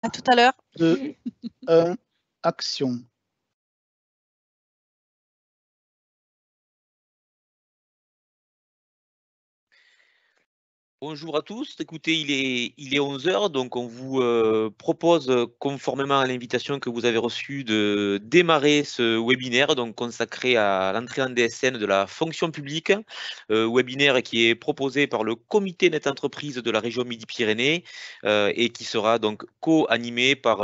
À tout à l'heure. 2, 1, action. Bonjour à tous. Écoutez, il est 11 h, donc on vous propose, conformément à l'invitation que vous avez reçue, de démarrer ce webinaire donc consacré à l'entrée en DSN de la fonction publique, webinaire qui est proposé par le comité net entreprise de la région Midi-Pyrénées et qui sera donc co-animé par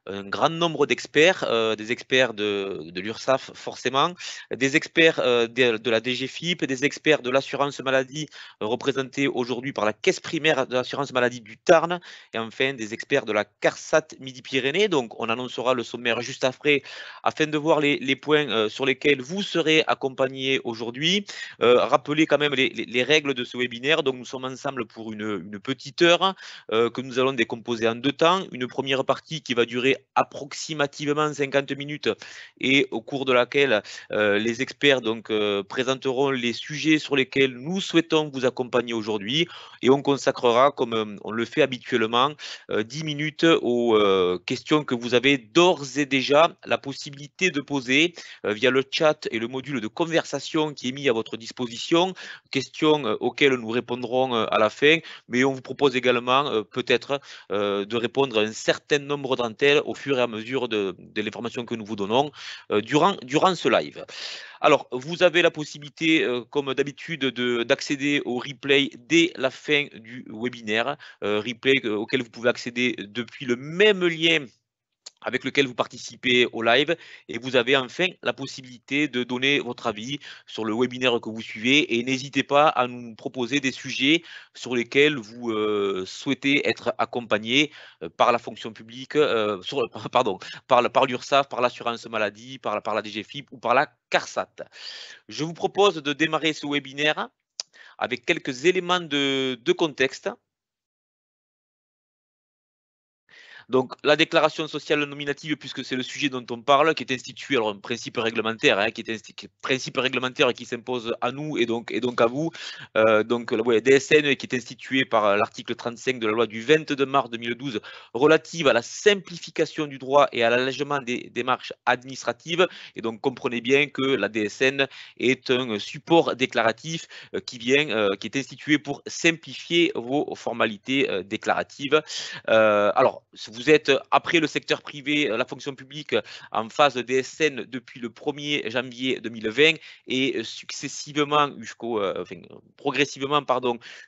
un grand nombre d'experts, des experts de l'URSSAF forcément, des experts de la DGFiP, des experts de l'assurance maladie représentés aujourd'hui par la caisse primaire de l'assurance maladie du Tarn et enfin des experts de la CARSAT Midi-Pyrénées. Donc on annoncera le sommaire juste après afin de voir les points sur lesquels vous serez accompagnés aujourd'hui. Rappelez quand même les règles de ce webinaire. Donc nous sommes ensemble pour une petite heure que nous allons décomposer en deux temps. Une première partie qui va durer approximativement 50 minutes et au cours de laquelle les experts donc présenteront les sujets sur lesquels nous souhaitons vous accompagner aujourd'hui et on consacrera, comme on le fait habituellement, 10 minutes aux questions que vous avez d'ores et déjà la possibilité de poser via le chat et le module de conversation qui est mis à votre disposition, questions auxquelles nous répondrons à la fin, mais on vous propose également peut-être de répondre à un certain nombre d'entre elles au fur et à mesure de l'information que nous vous donnons durant ce live. Alors, vous avez la possibilité, comme d'habitude, d'accéder au replay dès la fin du webinaire, replay auquel vous pouvez accéder depuis le même lien avec lequel vous participez au live et vous avez enfin la possibilité de donner votre avis sur le webinaire que vous suivez et n'hésitez pas à nous proposer des sujets sur lesquels vous souhaitez être accompagné par la fonction publique, par l'URSSAF, par l'assurance maladie, par la DGFiP ou par la CARSAT. Je vous propose de démarrer ce webinaire avec quelques éléments de contexte. Donc, la déclaration sociale nominative, puisque c'est le sujet dont on parle, qui est institué, alors un principe réglementaire, qui est principe réglementaire qui s'impose à nous et donc à vous. DSN qui est institué par l'article 35 de la loi du 22 mars 2012 relative à la simplification du droit et à l'allègement des démarches administratives. Et donc, comprenez bien que la DSN est un support déclaratif qui est institué pour simplifier vos formalités déclaratives. Alors, vous êtes après le secteur privé, la fonction publique en phase de DSN depuis le 1er janvier 2020 et successivement progressivement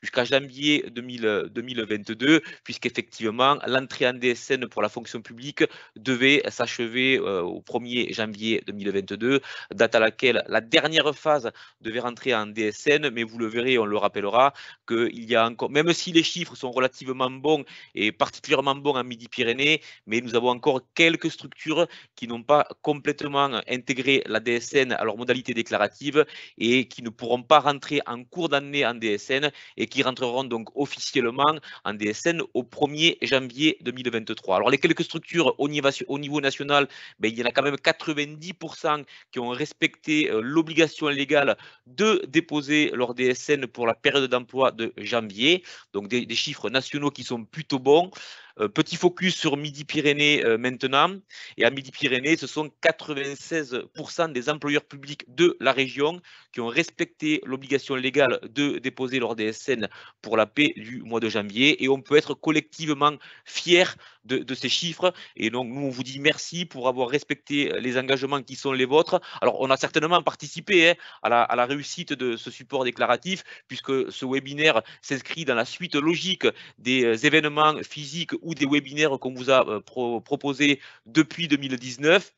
jusqu'à janvier 2022, puisqu'effectivement l'entrée en DSN pour la fonction publique devait s'achever au 1er janvier 2022, date à laquelle la dernière phase devait rentrer en DSN, mais vous le verrez, on le rappellera, qu'il y a encore, même si les chiffres sont relativement bons et particulièrement bon en Midi-Pyrénées, mais nous avons encore quelques structures qui n'ont pas complètement intégré la DSN à leur modalité déclarative et qui ne pourront pas rentrer en cours d'année en DSN et qui rentreront donc officiellement en DSN au 1er janvier 2023. Alors les quelques structures au niveau national, il y en a quand même 90% qui ont respecté l'obligation légale de déposer leur DSN pour la période d'emploi de janvier, donc des chiffres nationaux qui sont plutôt bons. Petit focus sur Midi-Pyrénées maintenant. Et à Midi-Pyrénées, ce sont 96% des employeurs publics de la région qui ont respecté l'obligation légale de déposer leur DSN pour la paie du mois de janvier. Et on peut être collectivement fiers de ces chiffres. Et donc, nous, on vous dit merci pour avoir respecté les engagements qui sont les vôtres. Alors, on a certainement participé à la réussite de ce support déclaratif, puisque ce webinaire s'inscrit dans la suite logique des événements physiques ou des webinaires qu'on vous a proposés depuis 2019.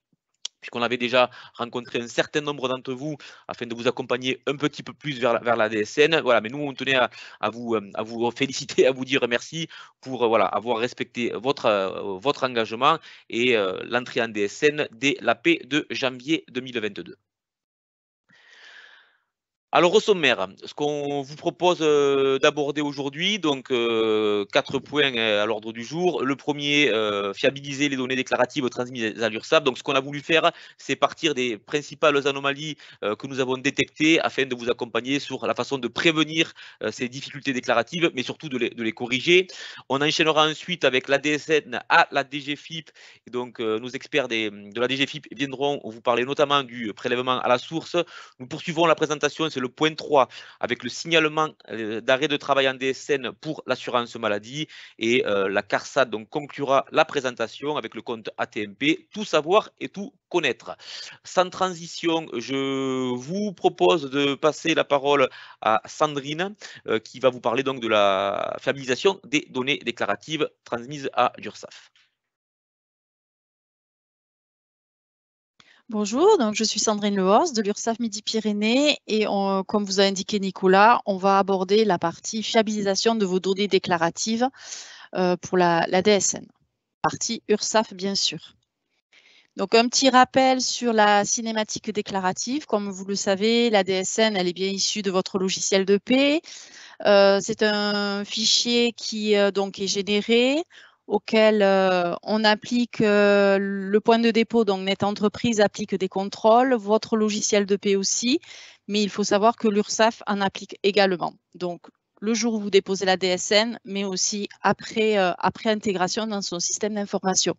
Puisqu'on avait déjà rencontré un certain nombre d'entre vous afin de vous accompagner un petit peu plus vers la DSN. Voilà, mais nous, on tenait à vous féliciter, à vous dire merci pour avoir respecté votre engagement et l'entrée en DSN dès la paie de janvier 2022. Alors au sommaire, ce qu'on vous propose d'aborder aujourd'hui, donc 4 points à l'ordre du jour. Le premier, fiabiliser les données déclaratives transmises à l'URSSAF. Donc ce qu'on a voulu faire, c'est partir des principales anomalies que nous avons détectées afin de vous accompagner sur la façon de prévenir ces difficultés déclaratives, mais surtout de les corriger. On enchaînera ensuite avec la DSN à la DGFiP. Et donc nos experts de la DGFiP viendront vous parler notamment du prélèvement à la source. Nous poursuivons la présentation, c'est le point 3, avec le signalement d'arrêt de travail en DSN pour l'assurance maladie. Et la CARSAT donc conclura la présentation avec le compte ATMP, tout savoir et tout connaître. Sans transition, je vous propose de passer la parole à Sandrine, qui va vous parler donc de la fiabilisation des données déclaratives transmises à l'URSSAF. Bonjour, donc je suis Sandrine Lehorst de l'URSSAF Midi-Pyrénées et comme vous a indiqué Nicolas, on va aborder la partie fiabilisation de vos données déclaratives pour la DSN, partie URSSAF bien sûr. Donc un petit rappel sur la cinématique déclarative. Comme vous le savez, la DSN, elle est bien issue de votre logiciel de paie. C'est un fichier qui donc est généré, auquel on applique le point de dépôt, donc Net Entreprise applique des contrôles, votre logiciel de paie aussi, mais il faut savoir que l'URSSAF en applique également. Donc, le jour où vous déposez la DSN, mais aussi après intégration dans son système d'information.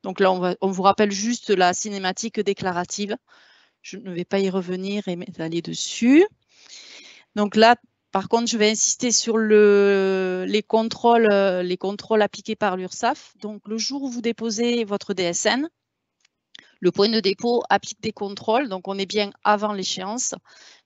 Donc là, on vous rappelle juste la cinématique déclarative. Je ne vais pas y revenir et m'étaler dessus. Donc là, par contre, je vais insister sur les contrôles appliqués par l'URSSAF. Donc, le jour où vous déposez votre DSN, le point de dépôt applique des contrôles. Donc, on est bien avant l'échéance.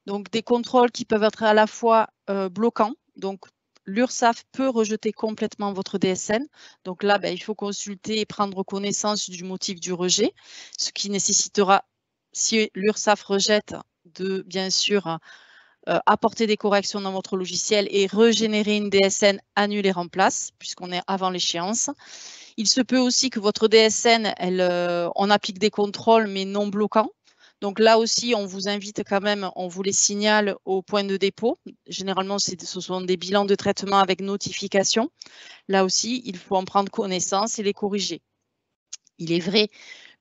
Donc, des contrôles qui peuvent être à la fois bloquants. Donc, l'URSSAF peut rejeter complètement votre DSN. Donc là, il faut consulter et prendre connaissance du motif du rejet, ce qui nécessitera, si l'URSSAF rejette, de bien sûr apporter des corrections dans votre logiciel et régénérer une DSN annulée remplace, puisqu'on est avant l'échéance. Il se peut aussi que votre DSN, on applique des contrôles, mais non bloquants. Donc là aussi, on vous invite quand même, on vous les signale au point de dépôt. Généralement, ce sont des bilans de traitement avec notification. Là aussi, il faut en prendre connaissance et les corriger. Il est vrai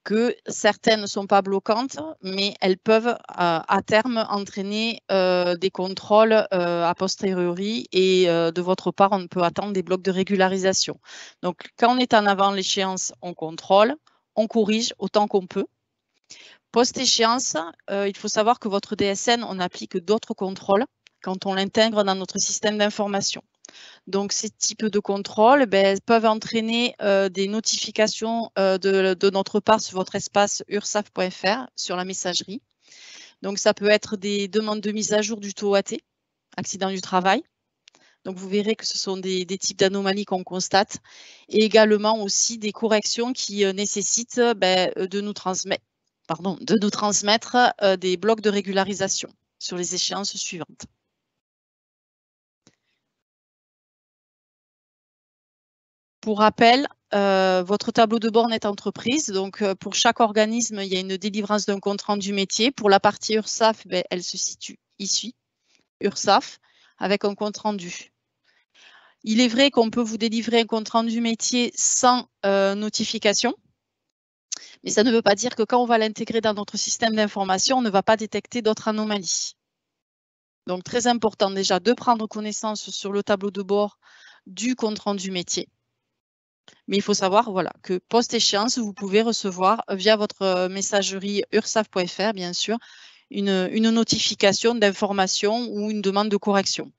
que certaines ne sont pas bloquantes, mais elles peuvent à terme entraîner des contrôles a posteriori et de votre part, on peut attendre des blocs de régularisation. Donc, quand on est en avant l'échéance, on contrôle, on corrige autant qu'on peut. Post-échéance, il faut savoir que votre DSN, on applique d'autres contrôles quand on l'intègre dans notre système d'information. Donc, ces types de contrôles peuvent entraîner des notifications de notre part sur votre espace ursaf.fr sur la messagerie. Donc, ça peut être des demandes de mise à jour du taux AT, accident du travail. Donc, vous verrez que ce sont des types d'anomalies qu'on constate. Et également aussi des corrections qui nécessitent de nous transmettre des blocs de régularisation sur les échéances suivantes. Pour rappel, votre tableau de bord Net Entreprise, donc pour chaque organisme, il y a une délivrance d'un compte rendu métier. Pour la partie URSSAF, elle se situe ici, URSSAF, avec un compte rendu. Il est vrai qu'on peut vous délivrer un compte rendu métier sans notification, mais ça ne veut pas dire que quand on va l'intégrer dans notre système d'information, on ne va pas détecter d'autres anomalies. Donc, très important déjà de prendre connaissance sur le tableau de bord du compte rendu métier. Mais il faut savoir que post-échéance, vous pouvez recevoir via votre messagerie ursaf.fr, bien sûr, une notification d'information ou une demande de correction.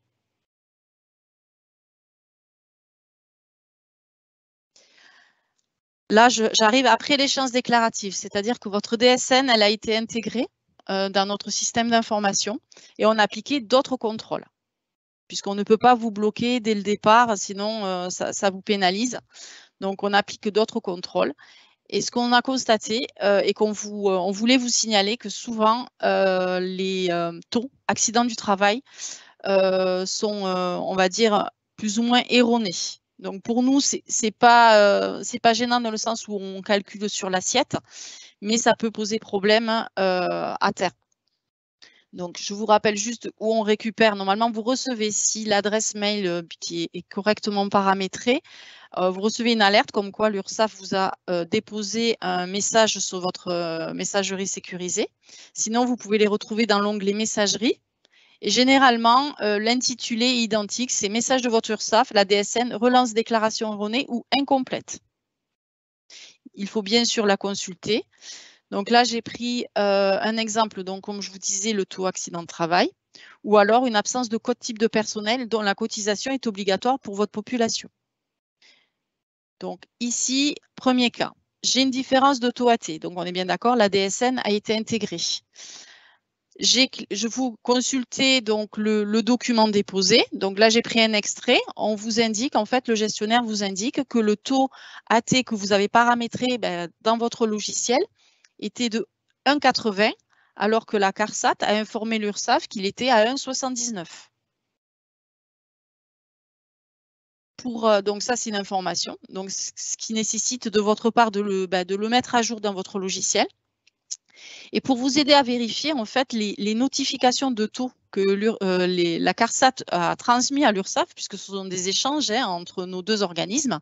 Là, j'arrive après l'échéance déclarative, c'est-à-dire que votre DSN, elle a été intégrée dans notre système d'information et on a appliqué d'autres contrôles, puisqu'on ne peut pas vous bloquer dès le départ, sinon ça vous pénalise. Donc, on applique d'autres contrôles. Et ce qu'on a constaté et on voulait vous signaler que souvent, les taux accidents du travail sont, on va dire, plus ou moins erronés. Donc, pour nous, c'est pas gênant dans le sens où on calcule sur l'assiette, mais ça peut poser problème à terme. Donc, je vous rappelle juste où on récupère. Normalement, vous recevez, si l'adresse mail qui est correctement paramétrée, vous recevez une alerte comme quoi l'URSSAF vous a déposé un message sur votre messagerie sécurisée. Sinon, vous pouvez les retrouver dans l'onglet messagerie. Et généralement, l'intitulé est identique, c'est message de votre URSSAF, la DSN relance déclaration erronée ou incomplète. Il faut bien sûr la consulter. Donc là, j'ai pris un exemple, donc comme je vous disais, le taux accident de travail, ou alors une absence de code type de personnel dont la cotisation est obligatoire pour votre population. Donc ici, premier cas, j'ai une différence de taux AT, donc on est bien d'accord, la DSN a été intégrée. Je vous consultez donc le document déposé. Donc là, j'ai pris un extrait. On vous indique, en fait, le gestionnaire vous indique que le taux AT que vous avez paramétré dans votre logiciel était de 1,80 alors que la CARSAT a informé l'URSSAF qu'il était à 1,79. Donc ça, c'est une information. Donc, ce qui nécessite de votre part de le mettre à jour dans votre logiciel. Et pour vous aider à vérifier, en fait, les notifications de taux que la CARSAT a transmis à l'URSSAF, puisque ce sont des échanges entre nos deux organismes,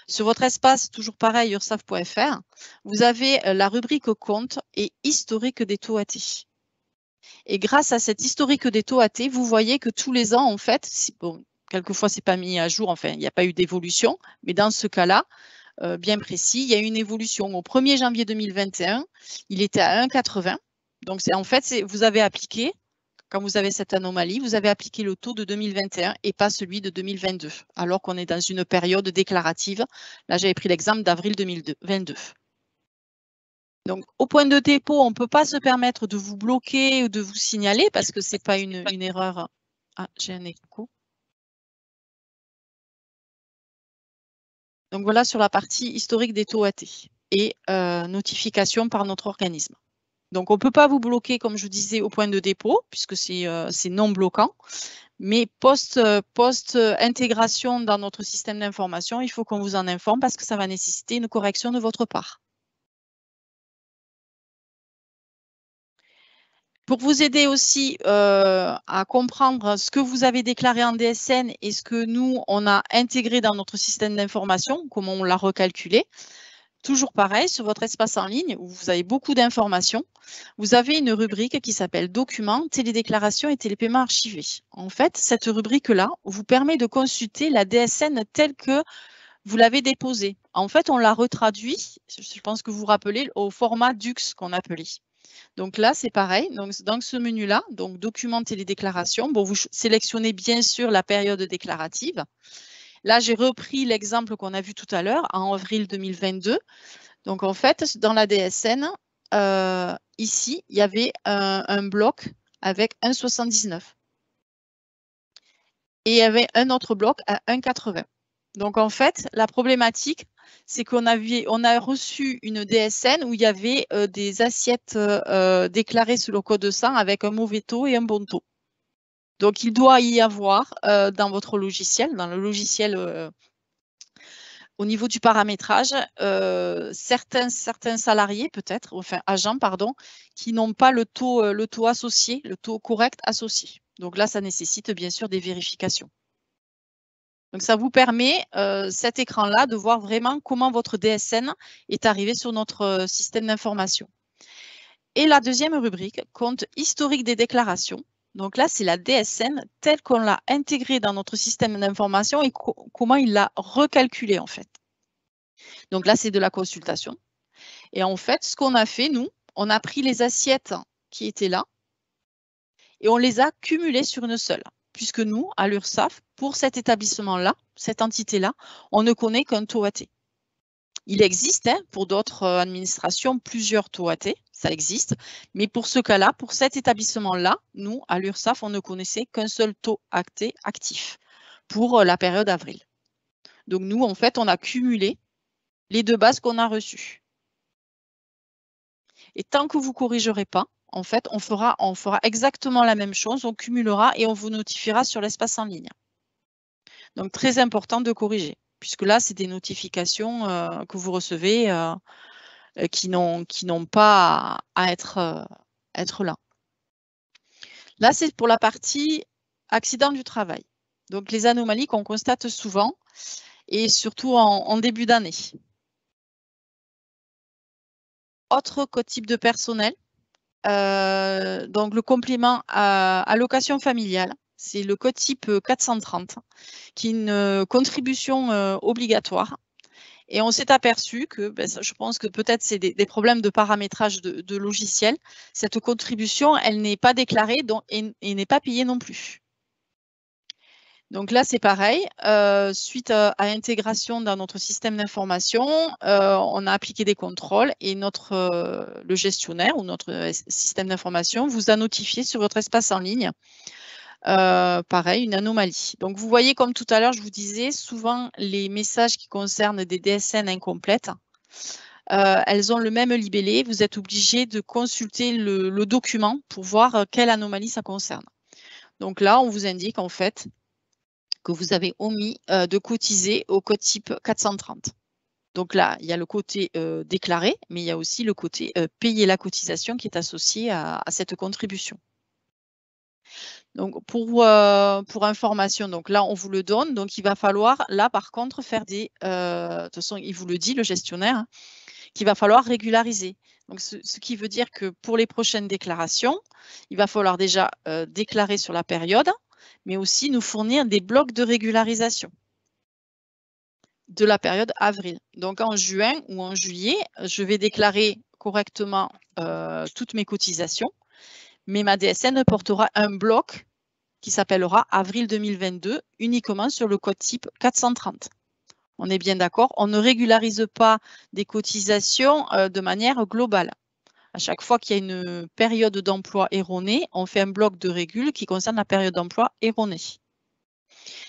sur votre espace, toujours pareil, ursaf.fr, vous avez la rubrique compte et historique des taux AT. Et grâce à cet historique des taux AT, vous voyez que tous les ans, en fait, bon, quelquefois, ce n'est pas mis à jour, enfin, il n'y a pas eu d'évolution, mais dans ce cas-là, bien précis, il y a eu une évolution. Au 1er janvier 2021, il était à 1,80. Donc, en fait, vous avez appliqué, quand vous avez cette anomalie, vous avez appliqué le taux de 2021 et pas celui de 2022, alors qu'on est dans une période déclarative. Là, j'avais pris l'exemple d'avril 2022. Donc, au point de dépôt, on ne peut pas se permettre de vous bloquer ou de vous signaler parce que ce n'est pas une erreur. Ah, j'ai un écho. Donc, voilà sur la partie historique des taux AT et notification par notre organisme. Donc, on ne peut pas vous bloquer, comme je vous disais, au point de dépôt, puisque c'est non bloquant. Mais post-intégration dans notre système d'information, il faut qu'on vous en informe parce que ça va nécessiter une correction de votre part. Pour vous aider aussi à comprendre ce que vous avez déclaré en DSN et ce que nous, on a intégré dans notre système d'information, comment on l'a recalculé, toujours pareil, sur votre espace en ligne où vous avez beaucoup d'informations, vous avez une rubrique qui s'appelle Documents, télédéclaration et télépaiement archivés. En fait, cette rubrique-là vous permet de consulter la DSN telle que vous l'avez déposée. En fait, on l'a retraduit, je pense que vous vous rappelez, au format DUX qu'on appelait. Donc là, c'est pareil. Donc, dans ce menu-là, donc Documents, télédéclaration, bon, vous sélectionnez bien sûr la période déclarative. Là, j'ai repris l'exemple qu'on a vu tout à l'heure, en avril 2022. Donc, en fait, dans la DSN, ici, il y avait un bloc avec 1,79. Et il y avait un autre bloc à 1,80. Donc, en fait, la problématique, c'est qu'on a reçu une DSN où il y avait des assiettes déclarées sous le code 100 avec un mauvais taux et un bon taux. Donc, il doit y avoir dans votre logiciel, dans le logiciel au niveau du paramétrage, certains salariés peut-être, enfin agents, pardon, qui n'ont pas le taux associé, le taux correct associé. Donc là, ça nécessite bien sûr des vérifications. Donc ça vous permet, cet écran-là, de voir vraiment comment votre DSN est arrivé sur notre système d'information. Et la deuxième rubrique, compte historique des déclarations. Donc là, c'est la DSN telle qu'on l'a intégrée dans notre système d'information et comment il l'a recalculé en fait. Donc là, c'est de la consultation. Et en fait, ce qu'on a fait, nous, on a pris les assiettes qui étaient là et on les a cumulées sur une seule. Puisque nous, à l'URSSAF, pour cet établissement-là, cette entité-là, on ne connaît qu'un taux AT. Il existe pour d'autres administrations plusieurs taux AT, ça existe, mais pour ce cas-là, pour cet établissement-là, nous, à l'URSSAF, on ne connaissait qu'un seul taux AT actif pour la période avril. Donc nous, en fait, on a cumulé les deux bases qu'on a reçues. Et tant que vous ne corrigerez pas, en fait, on fera exactement la même chose, on cumulera et on vous notifiera sur l'espace en ligne. Donc, très important de corriger, puisque là, c'est des notifications que vous recevez qui n'ont pas à être là. Là, c'est pour la partie accident du travail. Donc, les anomalies qu'on constate souvent et surtout en début d'année. Autre type de personnel, donc le complément à allocation familiale, c'est le code type 430, qui est une contribution obligatoire. Et on s'est aperçu que, je pense que peut-être c'est des problèmes de paramétrage de logiciel. Cette contribution, elle n'est pas déclarée et n'est pas payée non plus. Donc là, c'est pareil. Suite à intégration dans notre système d'information, on a appliqué des contrôles et le gestionnaire ou notre système d'information vous a notifié sur votre espace en ligne, pareil, une anomalie. Donc, vous voyez, comme tout à l'heure, je vous disais, souvent, les messages qui concernent des DSN incomplètes, elles ont le même libellé. Vous êtes obligé de consulter le document pour voir quelle anomalie ça concerne. Donc là, on vous indique en fait que vous avez omis de cotiser au code type 430. Donc là, il y a le côté déclaré, mais il y a aussi le côté payer la cotisation qui est associé à cette contribution. Donc pour information, donc là on vous le donne, donc il va falloir là par contre faire des, de toute façon il vous le dit le gestionnaire, hein, qu'il va falloir régulariser. Donc ce qui veut dire que pour les prochaines déclarations, il va falloir déjà déclarer sur la période, mais aussi nous fournir des blocs de régularisation de la période avril. Donc en juin ou en juillet, je vais déclarer correctement toutes mes cotisations, mais ma DSN portera un bloc qui s'appellera avril 2022 uniquement sur le code type 430. On est bien d'accord, on ne régularise pas des cotisations de manière globale. À chaque fois qu'il y a une période d'emploi erronée, on fait un bloc de régule qui concerne la période d'emploi erronée.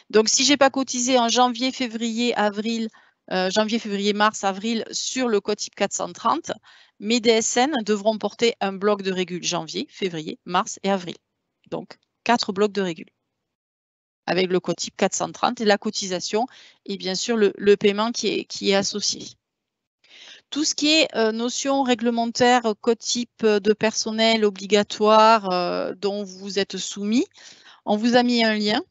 Donc, si je n'ai pas cotisé en janvier, février, avril, janvier, février, mars, avril sur le code type 430, mes DSN devront porter un bloc de régule janvier, février, mars et avril. Donc, 4 blocs de régule avec le code type 430 et la cotisation et bien sûr le paiement qui est associé. Tout ce qui est notion réglementaire, code type de personnel obligatoire dont vous êtes soumis, on vous a mis un lien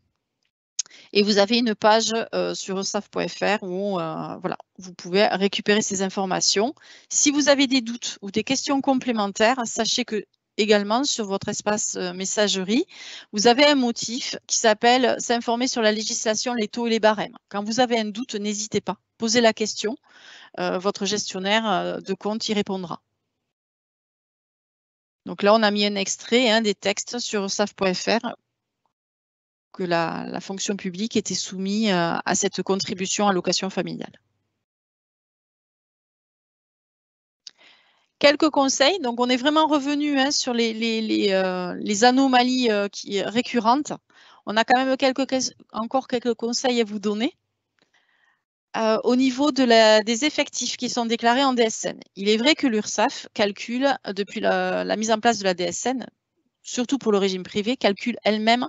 et vous avez une page sur ursaf.fr où voilà, vous pouvez récupérer ces informations. Si vous avez des doutes ou des questions complémentaires, sachez que également sur votre espace messagerie, vous avez un motif qui s'appelle « S'informer sur la législation, les taux et les barèmes ». Quand vous avez un doute, n'hésitez pas, posez la question. Votre gestionnaire de compte y répondra. Donc là, on a mis un extrait des textes sur ursaf.fr que la fonction publique était soumise à cette contribution à allocation familiale. Quelques conseils. Donc, on est vraiment revenu sur les anomalies récurrentes. On a quand même encore quelques conseils à vous donner. Au niveau des effectifs qui sont déclarés en DSN, il est vrai que l'URSSAF calcule, depuis la mise en place de la DSN, surtout pour le régime privé, calcule elle-même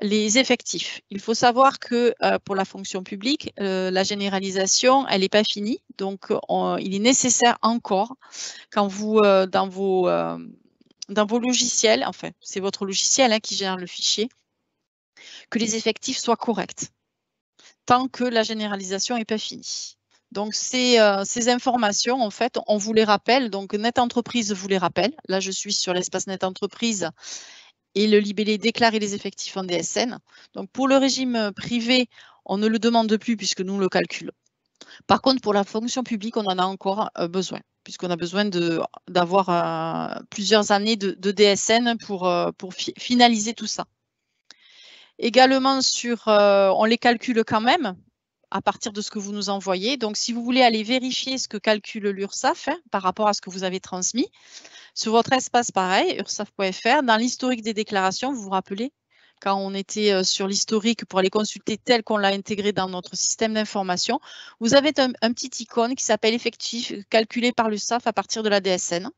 les effectifs. Il faut savoir que pour la fonction publique, la généralisation, elle n'est pas finie. Donc, il est nécessaire encore, quand vous, dans vos logiciels, enfin, c'est votre logiciel qui gère le fichier, que les effectifs soient corrects, tant que la généralisation n'est pas finie. Donc, ces informations, en fait, on vous les rappelle. Donc, Net Entreprise vous les rappelle. Là, je suis sur l'espace Net Entreprise et le libellé déclarer les effectifs en DSN. Donc, pour le régime privé, on ne le demande plus puisque nous le calculons. Par contre, pour la fonction publique, on en a encore besoin, puisqu'on a besoin d'avoir plusieurs années de DSN pour finaliser tout ça. Également, on les calcule quand même à partir de ce que vous nous envoyez. Donc, si vous voulez aller vérifier ce que calcule l'URSSAF par rapport à ce que vous avez transmis, sur votre espace, pareil, ursaf.fr, dans l'historique des déclarations, vous vous rappelez, quand on était sur l'historique pour aller consulter tel qu'on l'a intégré dans notre système d'information, vous avez un petit icône qui s'appelle effectif calculé par l'URSSAF à partir de la DSN.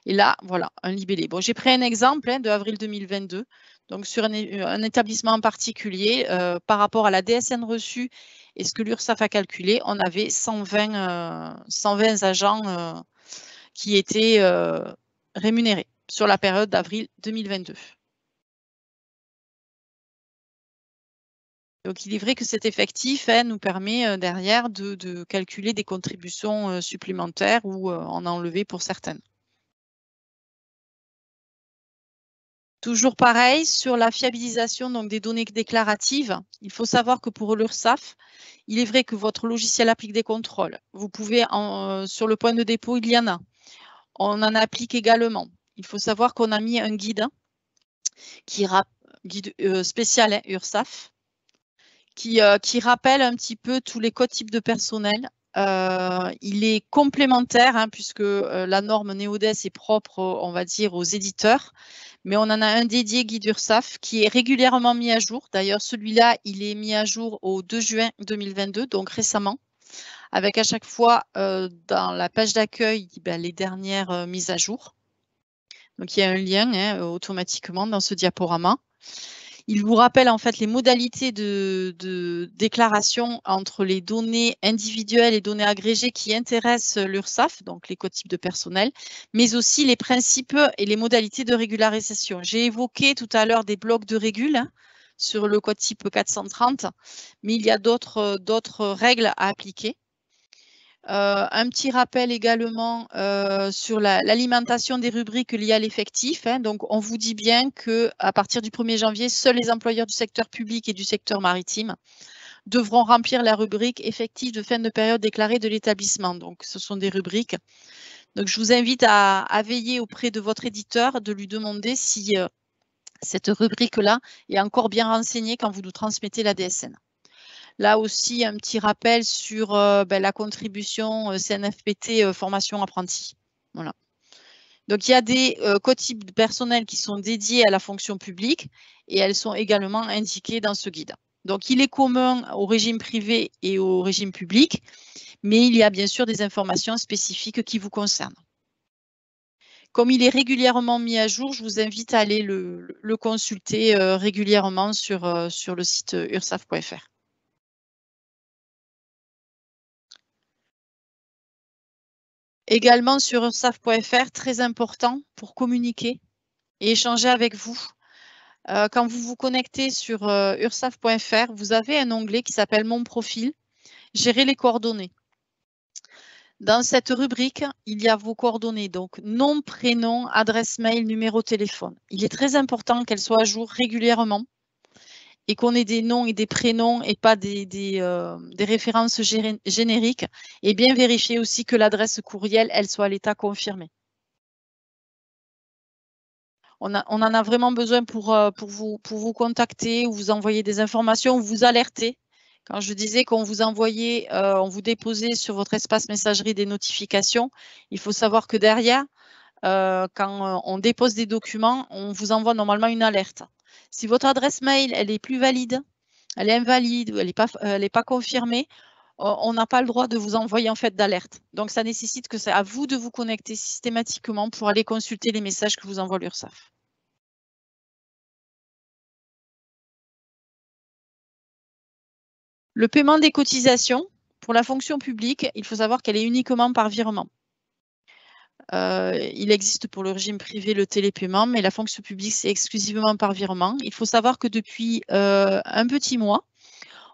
Et là, voilà, un libellé. Bon, j'ai pris un exemple de avril 2022. Donc, sur un établissement en particulier, par rapport à la DSN reçue et ce que l'URSSAF a calculé, on avait 120 agents qui étaient rémunérés sur la période d'avril 2022. Donc, il est vrai que cet effectif nous permet derrière de calculer des contributions supplémentaires ou en enlever pour certaines. Toujours pareil, sur la fiabilisation donc, des données déclaratives, il faut savoir que pour l'URSSAF, il est vrai que votre logiciel applique des contrôles. Vous pouvez, sur le point de dépôt, il y en a. On en applique également. Il faut savoir qu'on a mis un guide, guide spécial URSSAF, qui rappelle un petit peu tous les codes types de personnel. Il est complémentaire puisque la norme NeoDes est propre, on va dire, aux éditeurs, mais on en a un dédié guide URSSAF qui est régulièrement mis à jour. D'ailleurs, celui-là, il est mis à jour au 2 juin 2022, donc récemment, avec à chaque fois dans la page d'accueil les dernières mises à jour. Donc, il y a un lien automatiquement dans ce diaporama. Il vous rappelle en fait les modalités de déclaration entre les données individuelles et données agrégées qui intéressent l'URSSAF, donc les codes types de personnel, mais aussi les principes et les modalités de régularisation. J'ai évoqué tout à l'heure des blocs de régule sur le code type 430, mais il y a d'autres règles à appliquer. Un petit rappel également sur l'alimentation des rubriques liées à l'effectif. Donc, on vous dit bien qu'à partir du 1er janvier, seuls les employeurs du secteur public et du secteur maritime devront remplir la rubrique effectif de fin de période déclarée de l'établissement. Donc, ce sont des rubriques. Donc, je vous invite à veiller auprès de votre éditeur, de lui demander si cette rubrique-là est encore bien renseignée quand vous nous transmettez la DSN. Là aussi, un petit rappel sur la contribution CNFPT formation apprentie. Voilà. Donc, il y a des codes types de personnel qui sont dédiés à la fonction publique et elles sont également indiquées dans ce guide. Donc, il est commun au régime privé et au régime public, mais il y a bien sûr des informations spécifiques qui vous concernent. Comme il est régulièrement mis à jour, je vous invite à aller le consulter régulièrement sur le site ursaf.fr. Également sur ursaf.fr, très important pour communiquer et échanger avec vous. Quand vous vous connectez sur ursaf.fr, vous avez un onglet qui s'appelle « Mon profil », gérer les coordonnées. Dans cette rubrique, il y a vos coordonnées, donc nom, prénom, adresse mail, numéro de téléphone. Il est très important qu'elles soient à jour régulièrement et qu'on ait des noms et des prénoms et pas des références génériques, et bien vérifier aussi que l'adresse courriel, elle soit à l'état confirmé. On en a vraiment besoin pour vous contacter ou vous envoyer des informations ou vous alerter. Quand je disais qu'on vous envoyait, on vous déposait sur votre espace messagerie des notifications, il faut savoir que derrière, quand on dépose des documents, on vous envoie normalement une alerte. Si votre adresse mail, elle est plus valide, elle est invalide ou elle n'est pas confirmée, on n'a pas le droit de vous envoyer en fait d'alerte. Donc, ça nécessite que c'est à vous de vous connecter systématiquement pour aller consulter les messages que vous envoie l'URSSAF. Le paiement des cotisations, pour la fonction publique, il faut savoir qu'elle est uniquement par virement. Il existe pour le régime privé le télépaiement, mais la fonction publique, c'est exclusivement par virement. Il faut savoir que depuis un petit mois,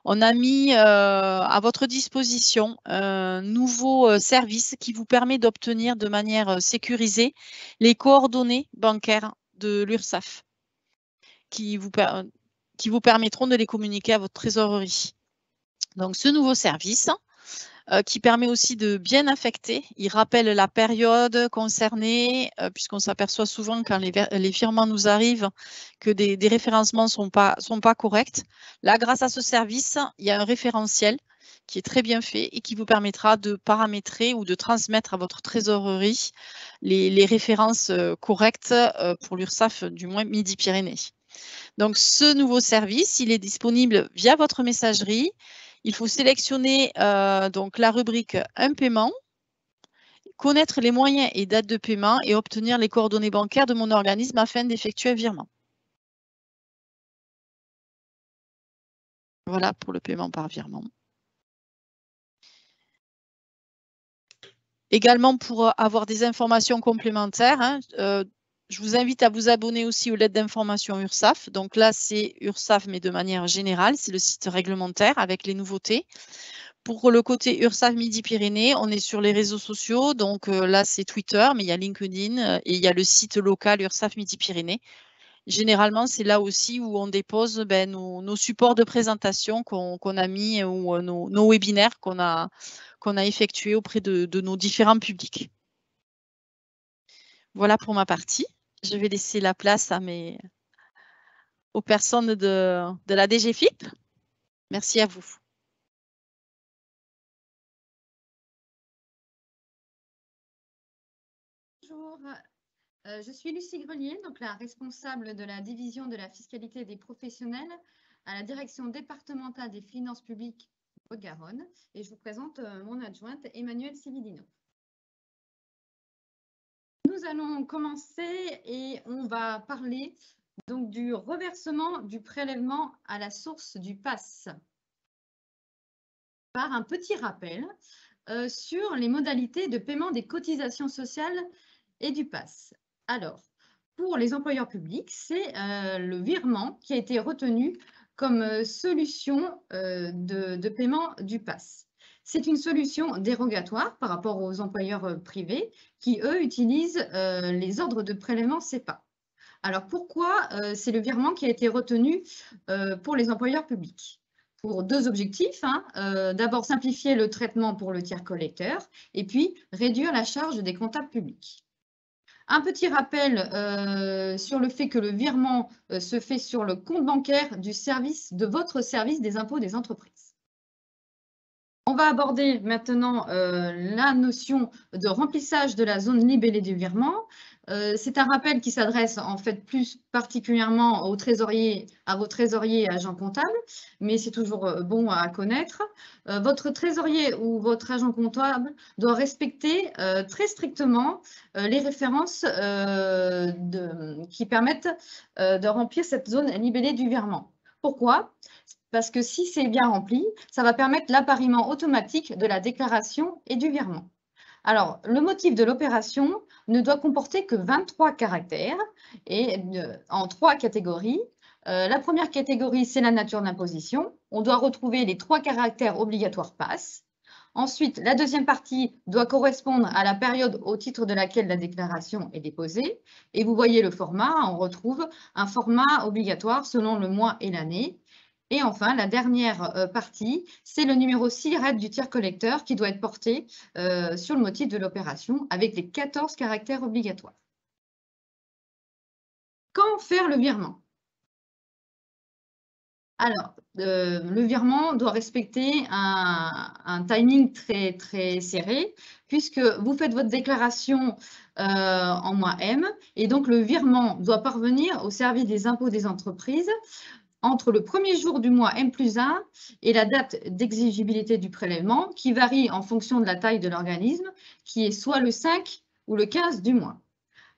on a mis à votre disposition un nouveau service qui vous permet d'obtenir de manière sécurisée les coordonnées bancaires de l'URSSAF, qui vous permettront de les communiquer à votre trésorerie. Donc, ce nouveau service qui permet aussi de bien affecter, il rappelle la période concernée, puisqu'on s'aperçoit souvent quand les virements nous arrivent que des référencements ne sont pas corrects. Là, grâce à ce service, il y a un référentiel qui est très bien fait et qui vous permettra de paramétrer ou de transmettre à votre trésorerie les références correctes pour l'URSSAF, du moins Midi-Pyrénées. Donc, ce nouveau service, il est disponible via votre messagerie. Il faut sélectionner donc la rubrique « Un paiement », connaître les moyens et dates de paiement et obtenir les coordonnées bancaires de mon organisme afin d'effectuer un virement. Voilà pour le paiement par virement. Également, pour avoir des informations complémentaires, Je vous invite à vous abonner aussi aux lettres d'information URSSAF. Donc là, c'est URSSAF, mais de manière générale, c'est le site réglementaire avec les nouveautés. Pour le côté URSSAF Midi-Pyrénées, on est sur les réseaux sociaux. Donc là, c'est Twitter, mais il y a LinkedIn et il y a le site local URSSAF Midi-Pyrénées. Généralement, c'est là aussi où on dépose nos supports de présentation qu'on a mis ou nos webinaires qu'on a effectués auprès de nos différents publics. Voilà pour ma partie. Je vais laisser la place aux personnes de la DGFiP. Merci à vous. Bonjour, je suis Lucie Grelier, donc la responsable de la division de la fiscalité des professionnels à la direction départementale des finances publiques Haute-Garonne, et je vous présente mon adjointe Emmanuelle Cividino. Nous allons commencer et on va parler donc du reversement du prélèvement à la source du PAS par un petit rappel sur les modalités de paiement des cotisations sociales et du PAS. Alors, pour les employeurs publics, c'est le virement qui a été retenu comme solution de paiement du PAS. C'est une solution dérogatoire par rapport aux employeurs privés qui, eux, utilisent les ordres de prélèvement CEPA. Alors, pourquoi c'est le virement qui a été retenu pour les employeurs publics? Pour deux objectifs. D'abord, simplifier le traitement pour le tiers collecteur et puis réduire la charge des comptables publics. Un petit rappel sur le fait que le virement se fait sur le compte bancaire de votre service des impôts des entreprises. On va aborder maintenant la notion de remplissage de la zone libellée du virement. C'est un rappel qui s'adresse en fait plus particulièrement aux trésoriers, à vos trésoriers et agents comptables, mais c'est toujours bon à connaître. Votre trésorier ou votre agent comptable doit respecter très strictement les références qui permettent de remplir cette zone libellée du virement. Pourquoi ? Parce que si c'est bien rempli, ça va permettre l'appariement automatique de la déclaration et du virement. Alors, le motif de l'opération ne doit comporter que 23 caractères et en 3 catégories. La première catégorie, c'est la nature d'imposition. On doit retrouver les 3 caractères obligatoires PAS. Ensuite, la deuxième partie doit correspondre à la période au titre de laquelle la déclaration est déposée. Et vous voyez le format, on retrouve un format obligatoire selon le mois et l'année. Et enfin, la dernière partie, c'est le numéro SIRET du tiers collecteur qui doit être porté sur le motif de l'opération avec les 14 caractères obligatoires. Quand faire le virement? Alors, le virement doit respecter un timing très, très serré puisque vous faites votre déclaration en mois M et donc le virement doit parvenir au service des impôts des entreprises entre le premier jour du mois M+1 et la date d'exigibilité du prélèvement qui varie en fonction de la taille de l'organisme qui est soit le 5 ou le 15 du mois.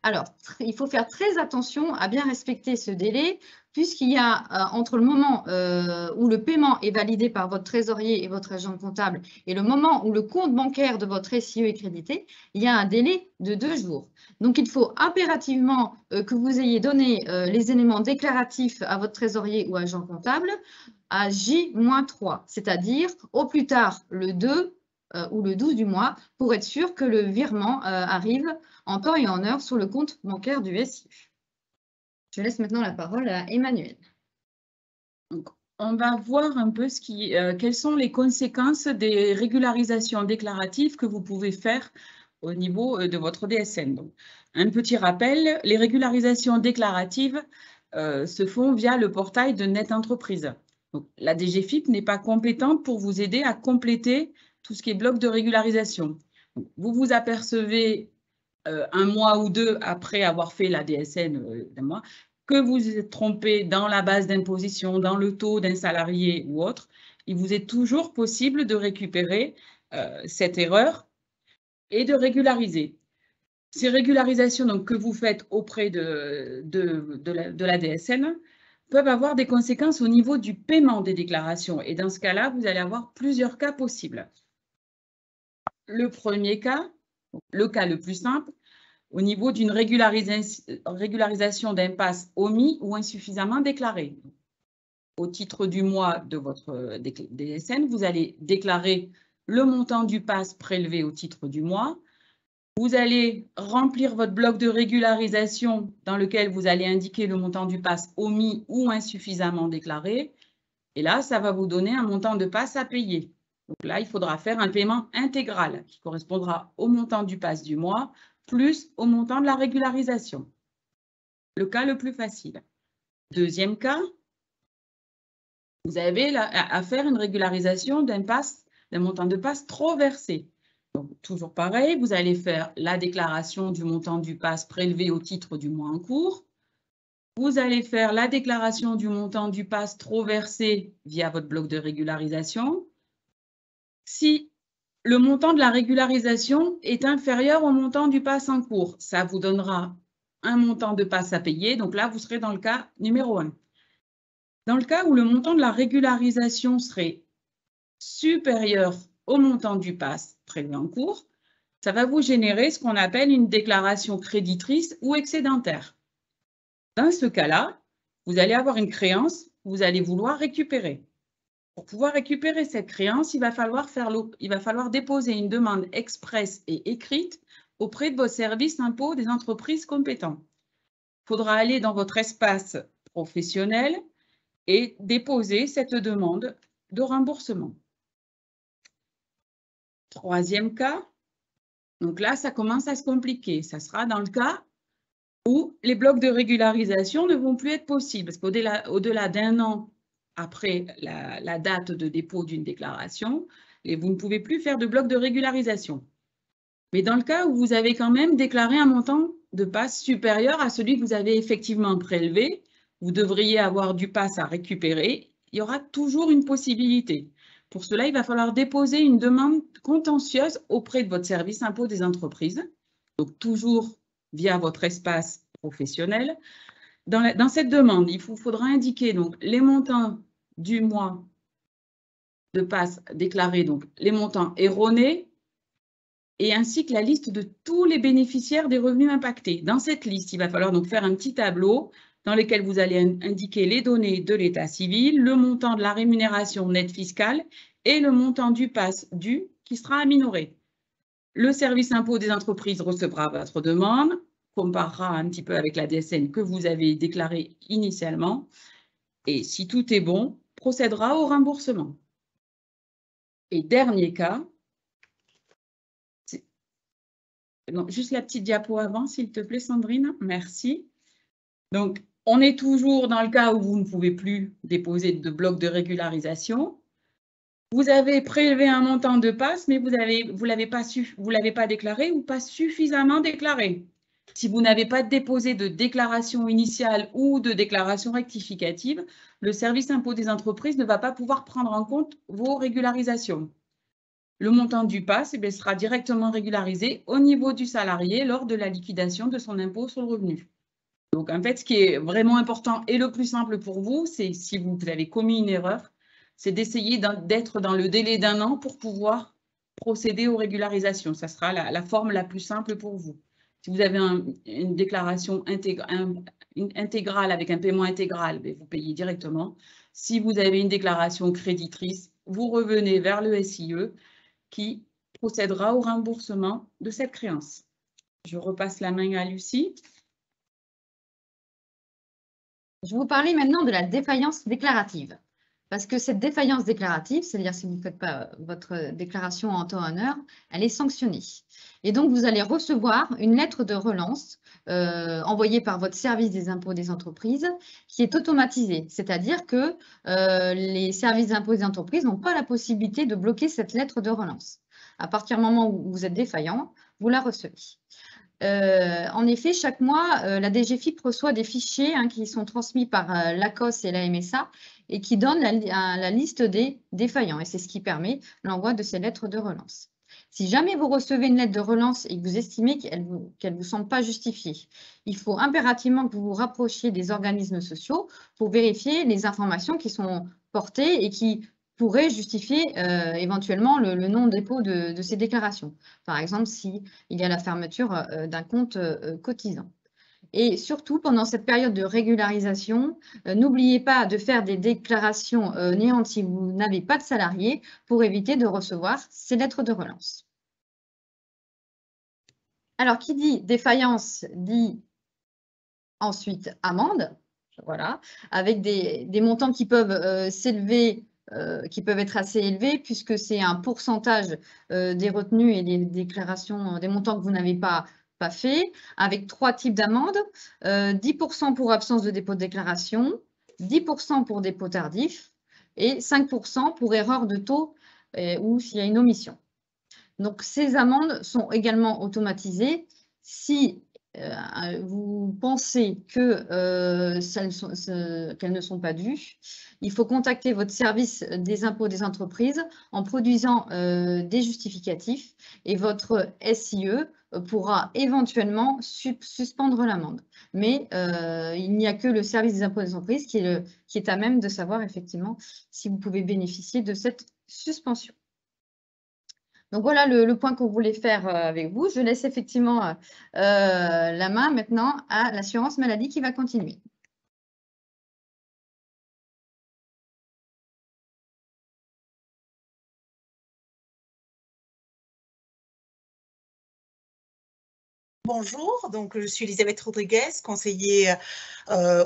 Alors, il faut faire très attention à bien respecter ce délai puisqu'il y a entre le moment où le paiement est validé par votre trésorier et votre agent comptable et le moment où le compte bancaire de votre SIE est crédité, il y a un délai de 2 jours. Donc, il faut impérativement que vous ayez donné les éléments déclaratifs à votre trésorier ou agent comptable à J-3, c'est-à-dire au plus tard le 2 ou le 12 du mois pour être sûr que le virement arrive en temps et en heure sur le compte bancaire du SIE. Je laisse maintenant la parole à Emmanuelle. Donc, on va voir un peu quelles sont les conséquences des régularisations déclaratives que vous pouvez faire au niveau de votre DSN. Donc, un petit rappel, les régularisations déclaratives se font via le portail de Net Entreprise. Donc, la DGFiP n'est pas compétente pour vous aider à compléter tout ce qui est bloc de régularisation. Donc, vous vous apercevez un mois ou deux après avoir fait la DSN d'un mois, que vous êtes trompé dans la base d'imposition, dans le taux d'un salarié ou autre, il vous est toujours possible de récupérer cette erreur et de régulariser. Ces régularisations donc, que vous faites auprès de la DSN peuvent avoir des conséquences au niveau du paiement des déclarations. Et dans ce cas-là, vous allez avoir plusieurs cas possibles. Le premier cas, le cas le plus simple, au niveau d'une régularisation d'impasse omis ou insuffisamment déclaré. Au titre du mois de votre DSN, vous allez déclarer le montant du PAS prélevé au titre du mois. Vous allez remplir votre bloc de régularisation dans lequel vous allez indiquer le montant du PAS omis ou insuffisamment déclaré. Et là, ça va vous donner un montant de PAS à payer. Donc là, il faudra faire un paiement intégral qui correspondra au montant du PAS du mois plus au montant de la régularisation. Le cas le plus facile. Deuxième cas, vous avez à faire une régularisation d'un montant de PAS trop versé. Donc, toujours pareil, vous allez faire la déclaration du montant du PAS prélevé au titre du mois en cours. Vous allez faire la déclaration du montant du PAS trop versé via votre bloc de régularisation. Si le montant de la régularisation est inférieur au montant du PAS en cours, ça vous donnera un montant de PAS à payer. Donc là, vous serez dans le cas numéro 1. Dans le cas où le montant de la régularisation serait supérieur au montant du PAS prélevé en cours, ça va vous générer ce qu'on appelle une déclaration créditrice ou excédentaire. Dans ce cas-là, vous allez avoir une créance que vous allez vouloir récupérer. Pour pouvoir récupérer cette créance, il va falloir déposer une demande expresse et écrite auprès de vos services impôts des entreprises compétents. Il faudra aller dans votre espace professionnel et déposer cette demande de remboursement. Troisième cas, donc là, ça commence à se compliquer. Ça sera dans le cas où les blocs de régularisation ne vont plus être possibles. Parce qu'au-delà d'un an après la date de dépôt d'une déclaration, vous ne pouvez plus faire de bloc de régularisation. Mais dans le cas où vous avez quand même déclaré un montant de PAS supérieur à celui que vous avez effectivement prélevé, vous devriez avoir du PAS à récupérer, il y aura toujours une possibilité. Pour cela, il va falloir déposer une demande contentieuse auprès de votre service impôt des entreprises, donc toujours via votre espace professionnel. Dans cette demande, il faudra indiquer donc, les montants du mois de PAS déclarés, donc les montants erronés, et ainsi que la liste de tous les bénéficiaires des revenus impactés. Dans cette liste, il va falloir donc faire un petit tableau dans lequel vous allez indiquer les données de l'état civil, le montant de la rémunération nette fiscale et le montant du PAS dû qui sera aminoré. Le service impôt des entreprises recevra votre demande, comparera un petit peu avec la DSN que vous avez déclarée initialement et si tout est bon, procédera au remboursement. Et dernier cas, non, juste la petite diapo avant, s'il te plaît, Sandrine. Merci. Donc, on est toujours dans le cas où vous ne pouvez plus déposer de bloc de régularisation. Vous avez prélevé un montant de PAS, mais vous l'avez pas déclaré ou pas suffisamment déclaré. Si vous n'avez pas déposé de déclaration initiale ou de déclaration rectificative, le service impôt des entreprises ne va pas pouvoir prendre en compte vos régularisations. Le montant du PAS sera directement régularisé au niveau du salarié lors de la liquidation de son impôt sur le revenu. Donc, en fait, ce qui est vraiment important et le plus simple pour vous, c'est si vous avez commis une erreur, c'est d'essayer d'être dans le délai d'1 an pour pouvoir procéder aux régularisations. Ça sera la forme la plus simple pour vous. Si vous avez une déclaration intégrale avec un paiement intégral, vous payez directement. Si vous avez une déclaration créditrice, vous revenez vers le SIE qui procédera au remboursement de cette créance. Je repasse la main à Lucie. Je vais vous parler maintenant de la défaillance déclarative. Parce que cette défaillance déclarative, c'est-à-dire si vous ne faites pas votre déclaration en temps et en heure, elle est sanctionnée. Et donc, vous allez recevoir une lettre de relance envoyée par votre service des impôts des entreprises qui est automatisée. C'est-à-dire que les services d'impôts des entreprises n'ont pas la possibilité de bloquer cette lettre de relance. À partir du moment où vous êtes défaillant, vous la recevez. En effet, chaque mois, la DGFiP reçoit des fichiers qui sont transmis par l'ACOS et la MSA et qui donnent la liste des défaillants. Et c'est ce qui permet l'envoi de ces lettres de relance. Si jamais vous recevez une lettre de relance et que vous estimez qu'elle ne vous semble pas justifiée, il faut impérativement que vous vous rapprochiez des organismes sociaux pour vérifier les informations qui sont portées et qui pourrait justifier éventuellement le non-dépôt de ces déclarations. Par exemple, s'il y a la fermeture d'un compte cotisant. Et surtout, pendant cette période de régularisation, n'oubliez pas de faire des déclarations néantes si vous n'avez pas de salariés pour éviter de recevoir ces lettres de relance. Alors, qui dit défaillance dit ensuite amende, voilà, avec des montants qui peuvent s'élever, qui peuvent être assez élevés puisque c'est un pourcentage des retenues et des déclarations, des montants que vous n'avez pas fait, avec 3 types d'amendes, 10% pour absence de dépôt de déclaration, 10% pour dépôt tardif et 5% pour erreur de taux ou s'il y a une omission. Donc, ces amendes sont également automatisées. Si vous pensez qu'elles ne sont pas dues, il faut contacter votre service des impôts des entreprises en produisant des justificatifs et votre SIE pourra éventuellement suspendre l'amende. Mais il n'y a que le service des impôts des entreprises qui est à même de savoir effectivement si vous pouvez bénéficier de cette suspension. Donc, voilà le point qu'on voulait faire avec vous. Je laisse effectivement la main maintenant à l'assurance maladie qui va continuer. Bonjour, donc je suis Elisabeth Rodriguez, conseiller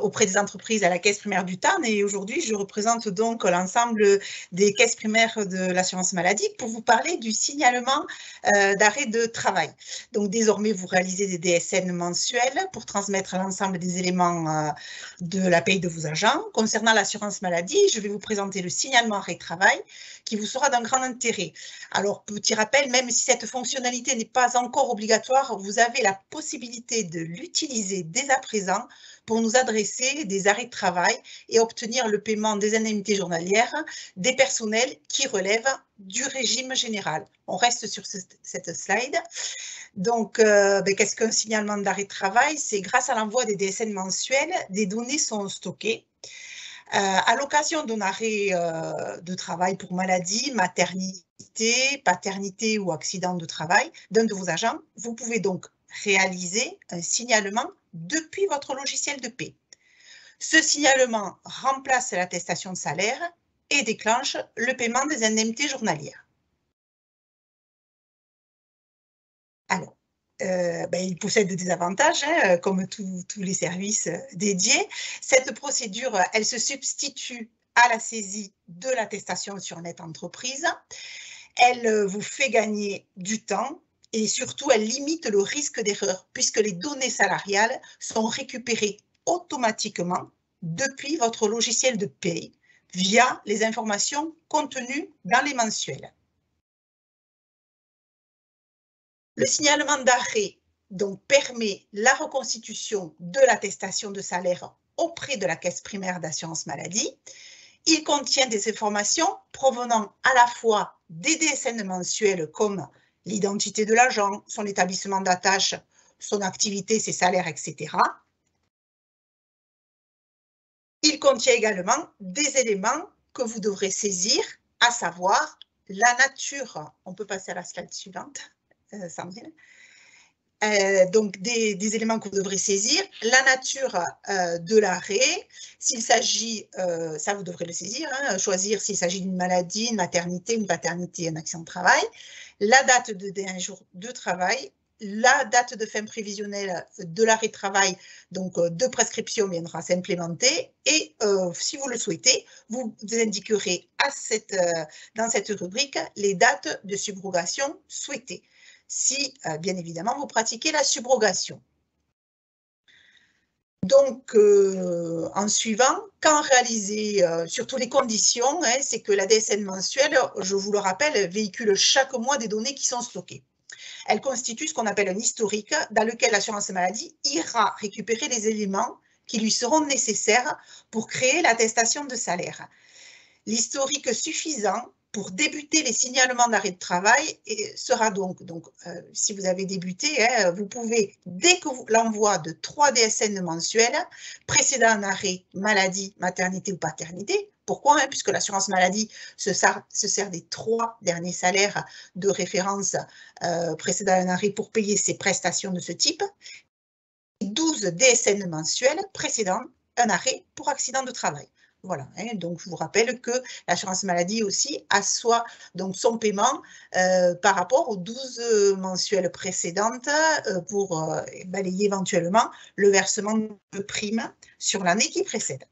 auprès des entreprises à la Caisse primaire du Tarn et aujourd'hui je représente donc l'ensemble des caisses primaires de l'assurance maladie pour vous parler du signalement d'arrêt de travail. Donc désormais vous réalisez des DSN mensuels pour transmettre l'ensemble des éléments de la paye de vos agents. Concernant l'assurance maladie, je vais vous présenter le signalement arrêt de travail qui vous sera d'un grand intérêt. Alors petit rappel, même si cette fonctionnalité n'est pas encore obligatoire, vous avez la possibilité de l'utiliser dès à présent pour nous adresser des arrêts de travail et obtenir le paiement des indemnités journalières des personnels qui relèvent du régime général. On reste sur cette slide. Donc, qu'est-ce qu'un signalement d'arrêt de travail? C'est grâce à l'envoi des DSN mensuels, des données sont stockées. À l'occasion d'un arrêt de travail pour maladie, maternité, paternité ou accident de travail d'un de vos agents, vous pouvez donc réaliser un signalement depuis votre logiciel de paie. Ce signalement remplace l'attestation de salaire et déclenche le paiement des indemnités journalières. Alors, il possède des avantages, hein, comme tous les services dédiés. Cette procédure, elle se substitue à la saisie de l'attestation sur net entreprise. Elle vous fait gagner du temps et surtout, elle limite le risque d'erreur puisque les données salariales sont récupérées automatiquement depuis votre logiciel de paie via les informations contenues dans les mensuels. Le signalement d'arrêt donc permet la reconstitution de l'attestation de salaire auprès de la caisse primaire d'assurance maladie. Il contient des informations provenant à la fois des DSN mensuels comme l'identité de l'agent, son établissement d'attache, son activité, ses salaires, etc. Il contient également des éléments que vous devrez saisir, à savoir la nature. On peut passer à la slide suivante. Sandrine. Donc des éléments que vous devrez saisir, la nature de l'arrêt, s'il s'agit, ça vous devrez le saisir, hein, choisir s'il s'agit d'une maladie, une maternité, une paternité, un accident de travail, la date de dernier jour de travail, la date de fin prévisionnelle de l'arrêt de travail, donc de prescription viendra s'implémenter et si vous le souhaitez, vous indiquerez dans cette rubrique les dates de subrogation souhaitées. Si, bien évidemment, vous pratiquez la subrogation. Donc, en suivant, quand réaliser, surtout les conditions, hein, c'est que la DSN mensuelle, je vous le rappelle, véhicule chaque mois des données qui sont stockées. Elle constitue ce qu'on appelle un historique dans lequel l'assurance maladie ira récupérer les éléments qui lui seront nécessaires pour créer l'attestation de salaire. L'historique suffisant pour débuter les signalements d'arrêt de travail sera donc si vous avez débuté, hein, vous pouvez, dès que l'envoi de 3 DSN mensuels précédant un arrêt maladie, maternité ou paternité, Pourquoi? Puisque l'assurance maladie se sert des 3 derniers salaires de référence précédant un arrêt pour payer ses prestations de ce type, et 12 DSN mensuels précédant un arrêt pour accident de travail. Voilà, donc je vous rappelle que l'assurance maladie aussi assoit donc son paiement par rapport aux 12 mensuelles précédentes pour balayer éventuellement le versement de primes sur l'année qui précède.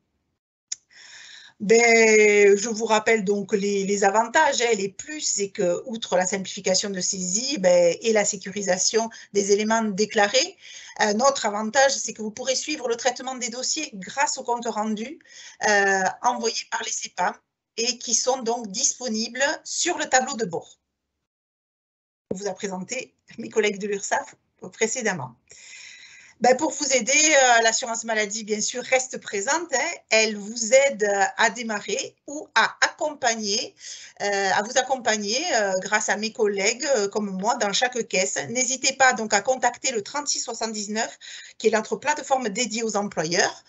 Je vous rappelle donc les avantages, les plus, c'est que, outre la simplification de saisie et la sécurisation des éléments déclarés, un autre avantage, c'est que vous pourrez suivre le traitement des dossiers grâce aux comptes rendus envoyés par les CEPAM et qui sont donc disponibles sur le tableau de bord. On vous a présenté mes collègues de l'URSSAF précédemment. Pour vous aider, l'assurance maladie, bien sûr, reste présente. Elle vous aide à démarrer ou à vous accompagner grâce à mes collègues comme moi dans chaque caisse. N'hésitez pas donc à contacter le 3679, qui est notre plateforme dédiée aux employeurs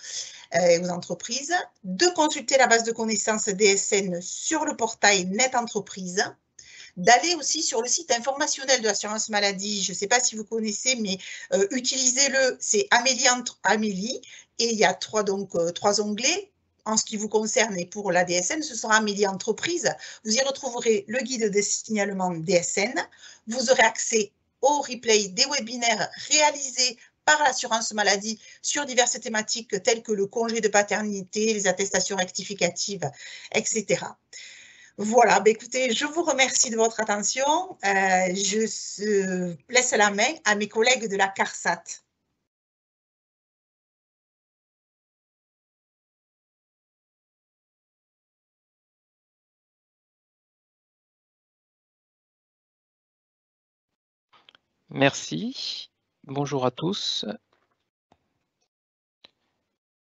et aux entreprises, de consulter la base de connaissances DSN sur le portail Net Entreprise, d'aller aussi sur le site informationnel de l'assurance maladie. Je ne sais pas si vous connaissez, mais utilisez-le, c'est Amélie, et il y a 3 onglets. En ce qui vous concerne et pour la DSN, ce sera Amélie Entreprise. Vous y retrouverez le guide des signalements DSN. Vous aurez accès au replay des webinaires réalisés par l'assurance maladie sur diverses thématiques telles que le congé de paternité, les attestations rectificatives, etc. Voilà, écoutez, je vous remercie de votre attention. Je laisse la main à mes collègues de la CARSAT. Merci. Bonjour à tous.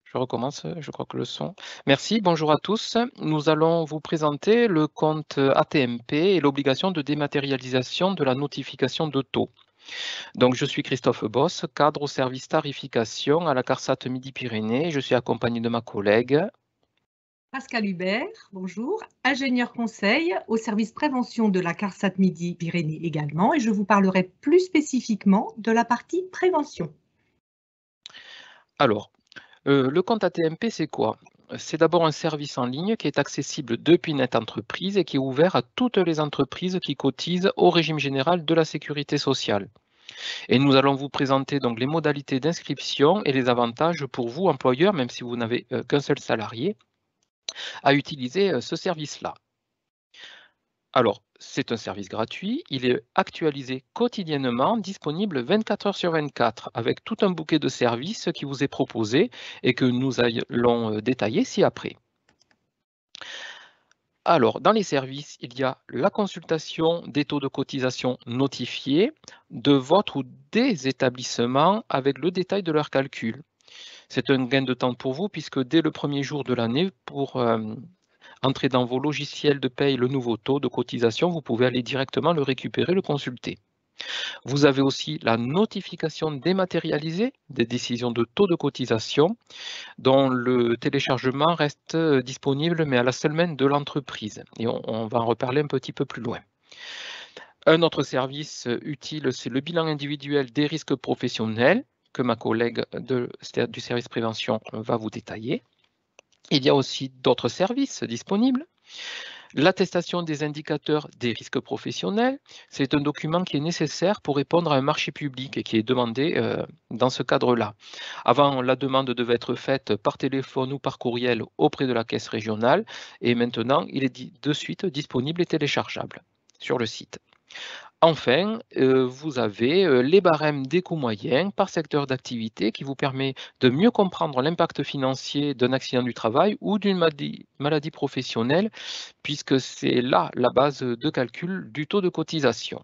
Je recommence, je crois que le son. Merci, bonjour à tous. Nous allons vous présenter le compte ATMP et l'obligation de dématérialisation de la notification de taux. Donc, je suis Christophe Boss, cadre au service tarification à la CARSAT Midi-Pyrénées. Je suis accompagné de ma collègue Pascal Hubert, bonjour, ingénieur conseil au service prévention de la CARSAT Midi-Pyrénées également, et je vous parlerai plus spécifiquement de la partie prévention. Alors, le compte ATMP, c'est quoi? C'est d'abord un service en ligne qui est accessible depuis Net Entreprise et qui est ouvert à toutes les entreprises qui cotisent au régime général de la sécurité sociale. Et nous allons vous présenter donc les modalités d'inscription et les avantages pour vous, employeurs, même si vous n'avez qu'un seul salarié, à utiliser ce service-là. Alors, c'est un service gratuit, il est actualisé quotidiennement, disponible 24 heures sur 24, avec tout un bouquet de services qui vous est proposé et que nous allons détailler ci-après. Alors, dans les services, il y a la consultation des taux de cotisation notifiés de votre ou des établissements avec le détail de leur calcul. C'est un gain de temps pour vous puisque dès le premier jour de l'année, pour entrer dans vos logiciels de paye le nouveau taux de cotisation, vous pouvez aller directement le récupérer, le consulter. Vous avez aussi la notification dématérialisée des décisions de taux de cotisation dont le téléchargement reste disponible mais à la seule main de l'entreprise. Et on va en reparler un petit peu plus loin. Un autre service utile, c'est le bilan individuel des risques professionnels que ma collègue du service prévention va vous détailler. Il y a aussi d'autres services disponibles. L'attestation des indicateurs des risques professionnels, c'est un document qui est nécessaire pour répondre à un marché public et qui est demandé dans ce cadre-là. Avant, la demande devait être faite par téléphone ou par courriel auprès de la caisse régionale et maintenant, il est de suite disponible et téléchargeable sur le site. Enfin, vous avez les barèmes des coûts moyens par secteur d'activité qui vous permet de mieux comprendre l'impact financier d'un accident du travail ou d'une maladie professionnelle, puisque c'est là la base de calcul du taux de cotisation.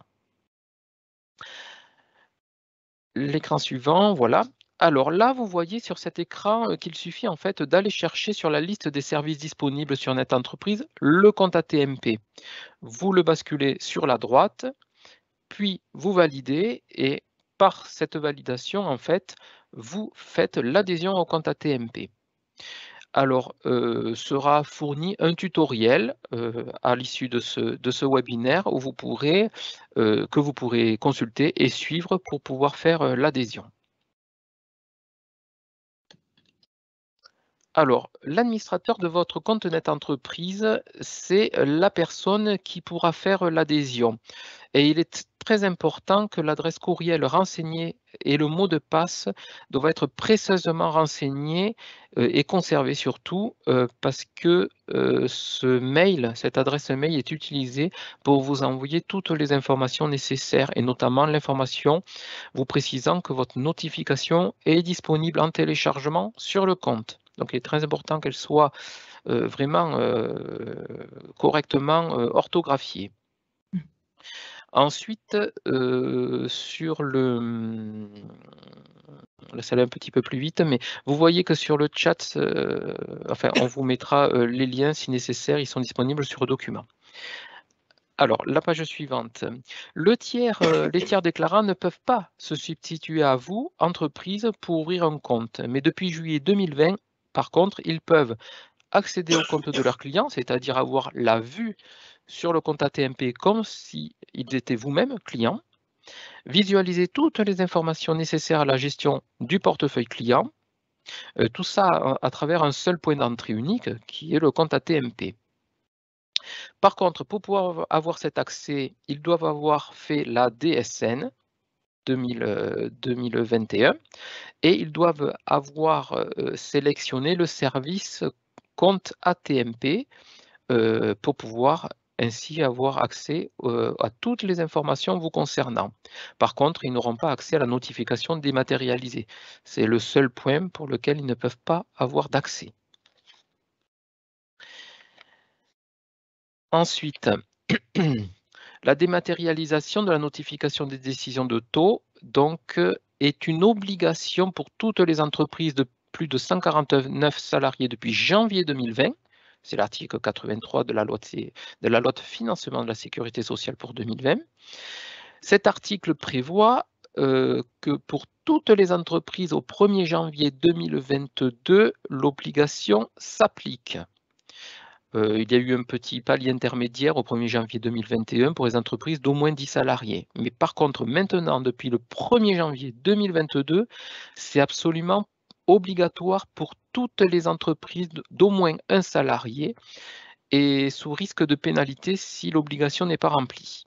L'écran suivant, voilà. Alors là, vous voyez sur cet écran qu'il suffit en fait d'aller chercher sur la liste des services disponibles sur Net Entreprise le compte ATMP. Vous le basculez sur la droite, puis vous validez et par cette validation, en fait, vous faites l'adhésion au compte ATMP. Alors, sera fourni un tutoriel à l'issue de ce webinaire où que vous pourrez consulter et suivre pour pouvoir faire l'adhésion. Alors, l'administrateur de votre compte net entreprise, c'est la personne qui pourra faire l'adhésion. Et il est très important que l'adresse courriel renseignée et le mot de passe doivent être précieusement renseignés et conservés surtout parce que cette adresse mail est utilisée pour vous envoyer toutes les informations nécessaires et notamment l'information vous précisant que votre notification est disponible en téléchargement sur le compte. Donc, il est très important qu'elle soit vraiment correctement orthographiée. Ensuite, sur le... Là, ça allait un petit peu plus vite, mais vous voyez que sur le chat, enfin, on vous mettra les liens si nécessaire, ils sont disponibles sur le document. Alors, la page suivante. Les tiers déclarants ne peuvent pas se substituer à vous, entreprise, pour ouvrir un compte. Mais depuis juillet 2020, par contre, ils peuvent accéder au compte de leurs clients, c'est-à-dire avoir la vue sur le compte ATMP comme s'ils étaient vous-même clients, visualiser toutes les informations nécessaires à la gestion du portefeuille client, tout ça à travers un seul point d'entrée unique qui est le compte ATMP. Par contre, pour pouvoir avoir cet accès, ils doivent avoir fait la DSN 2021 et ils doivent avoir sélectionné le service compte ATMP pour pouvoir ainsi avoir accès à toutes les informations vous concernant. Par contre, ils n'auront pas accès à la notification dématérialisée. C'est le seul point pour lequel ils ne peuvent pas avoir d'accès. Ensuite, la dématérialisation de la notification des décisions de taux donc, est une obligation pour toutes les entreprises de plus de 149 salariés depuis janvier 2020. C'est l'article 83 de la loi de financement de la sécurité sociale pour 2020. Cet article prévoit que pour toutes les entreprises au 1er janvier 2022, l'obligation s'applique. Il y a eu un petit palier intermédiaire au 1er janvier 2021 pour les entreprises d'au moins 10 salariés. Mais par contre, maintenant, depuis le 1er janvier 2022, c'est absolument obligatoire pour toutes les entreprises d'au moins un salarié et sous risque de pénalité si l'obligation n'est pas remplie.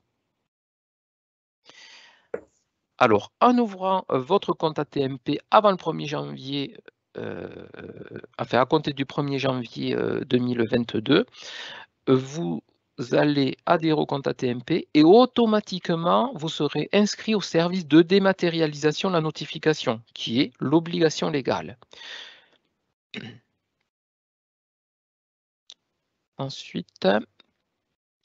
Alors, en ouvrant votre compte ATMP avant le 1er janvier, enfin à compter du 1er janvier 2022, vous allez adhérer au compte ATMP et automatiquement, vous serez inscrit au service de dématérialisation de la notification, qui est l'obligation légale. Ensuite,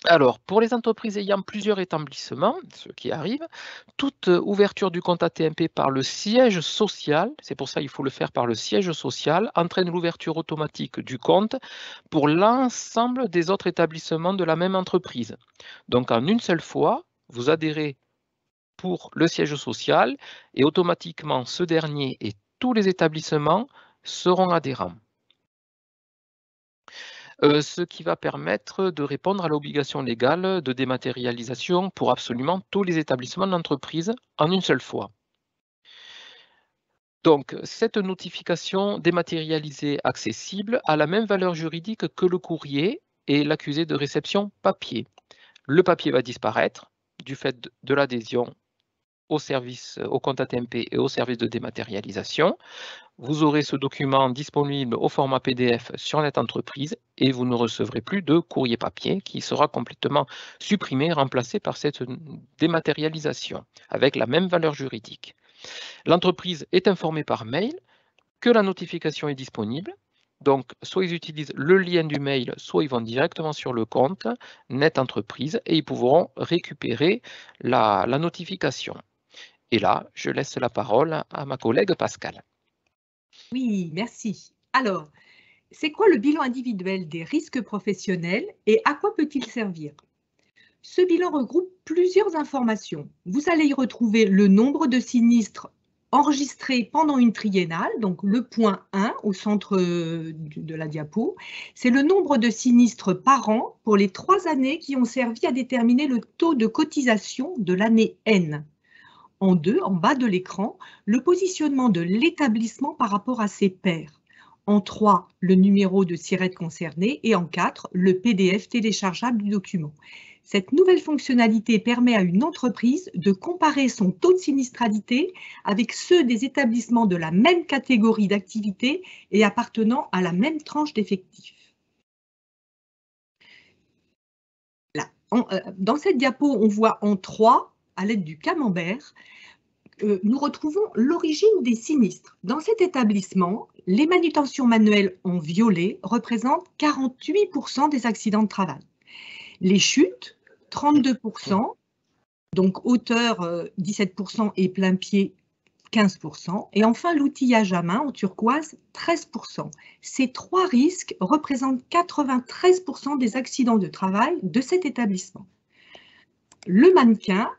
alors, pour les entreprises ayant plusieurs établissements, ce qui arrive, toute ouverture du compte ATMP par le siège social, c'est pour ça qu'il faut le faire par le siège social, entraîne l'ouverture automatique du compte pour l'ensemble des autres établissements de la même entreprise. Donc, en une seule fois, vous adhérez pour le siège social et automatiquement, ce dernier et tous les établissements seront adhérents. Ce qui va permettre de répondre à l'obligation légale de dématérialisation pour absolument tous les établissements de l'entreprise en une seule fois. Donc, cette notification dématérialisée accessible a la même valeur juridique que le courrier et l'accusé de réception papier. Le papier va disparaître du fait de l'adhésion au compte ATMP et au service de dématérialisation. Vous aurez ce document disponible au format PDF sur Net Entreprise et vous ne recevrez plus de courrier papier qui sera complètement supprimé et remplacé par cette dématérialisation avec la même valeur juridique. L'entreprise est informée par mail que la notification est disponible. Donc, soit ils utilisent le lien du mail, soit ils vont directement sur le compte Net Entreprise et ils pourront récupérer la notification. Et là, je laisse la parole à ma collègue Pascal. Oui, merci. Alors, c'est quoi le bilan individuel des risques professionnels et à quoi peut-il servir? Ce bilan regroupe plusieurs informations. Vous allez y retrouver le nombre de sinistres enregistré pendant une triennale, donc le point 1 au centre de la diapo, c'est le nombre de sinistres par an pour les 3 années qui ont servi à déterminer le taux de cotisation de l'année N. En 2, en bas de l'écran, le positionnement de l'établissement par rapport à ses pairs. En 3, le numéro de SIRET concerné et en 4, le PDF téléchargeable du document. Cette nouvelle fonctionnalité permet à une entreprise de comparer son taux de sinistralité avec ceux des établissements de la même catégorie d'activité et appartenant à la même tranche d'effectifs. Dans cette diapo, on voit en 3, à l'aide du camembert, nous retrouvons l'origine des sinistres. Dans cet établissement, les manutentions manuelles en violet représentent 48% des accidents de travail. Les chutes, 32%, donc hauteur 17% et plein pied 15%. Et enfin, l'outillage à main en turquoise, 13%. Ces 3 risques représentent 93% des accidents de travail de cet établissement. Le mannequin,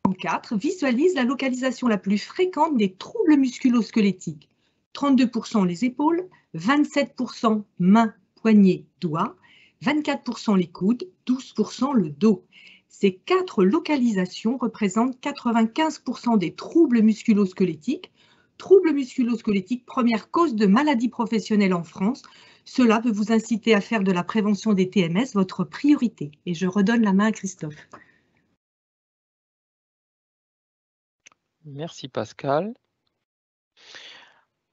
en 4, visualise la localisation la plus fréquente des troubles musculo-squelettiques. 32% les épaules, 27% mains, poignets, doigts, 24% les coudes, 12% le dos. Ces 4 localisations représentent 95% des troubles musculo-squelettiques. Troubles musculo-squelettiques, première cause de maladie professionnelle en France. Cela peut vous inciter à faire de la prévention des TMS votre priorité. Et je redonne la main à Christophe. Merci Pascal.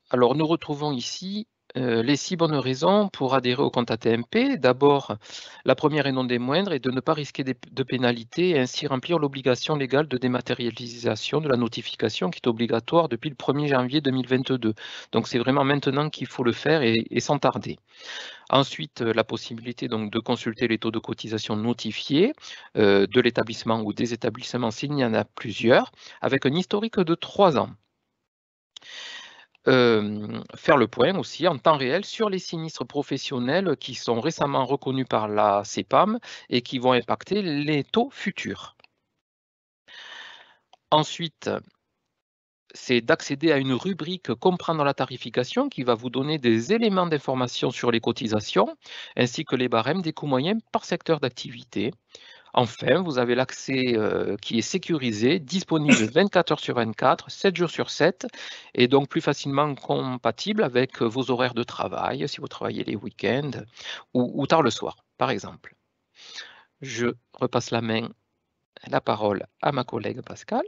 Alors nous retrouvons ici les 6 bonnes raisons pour adhérer au compte ATMP. D'abord, la première et non des moindres est de ne pas risquer de pénalités et ainsi remplir l'obligation légale de dématérialisation de la notification qui est obligatoire depuis le 1er janvier 2022. Donc c'est vraiment maintenant qu'il faut le faire et sans tarder. Ensuite, la possibilité donc de consulter les taux de cotisation notifiés de l'établissement ou des établissements s'il y en a plusieurs, avec un historique de 3 ans. Faire le point aussi en temps réel sur les sinistres professionnels qui sont récemment reconnus par la CEPAM et qui vont impacter les taux futurs. Ensuite, c'est d'accéder à une rubrique comprendre la tarification qui va vous donner des éléments d'information sur les cotisations ainsi que les barèmes des coûts moyens par secteur d'activité. Enfin, vous avez l'accès qui est sécurisé, disponible 24 heures sur 24, 7 jours sur 7, et donc plus facilement compatible avec vos horaires de travail, si vous travaillez les week-ends ou tard le soir, par exemple. Je repasse la parole à ma collègue Pascal.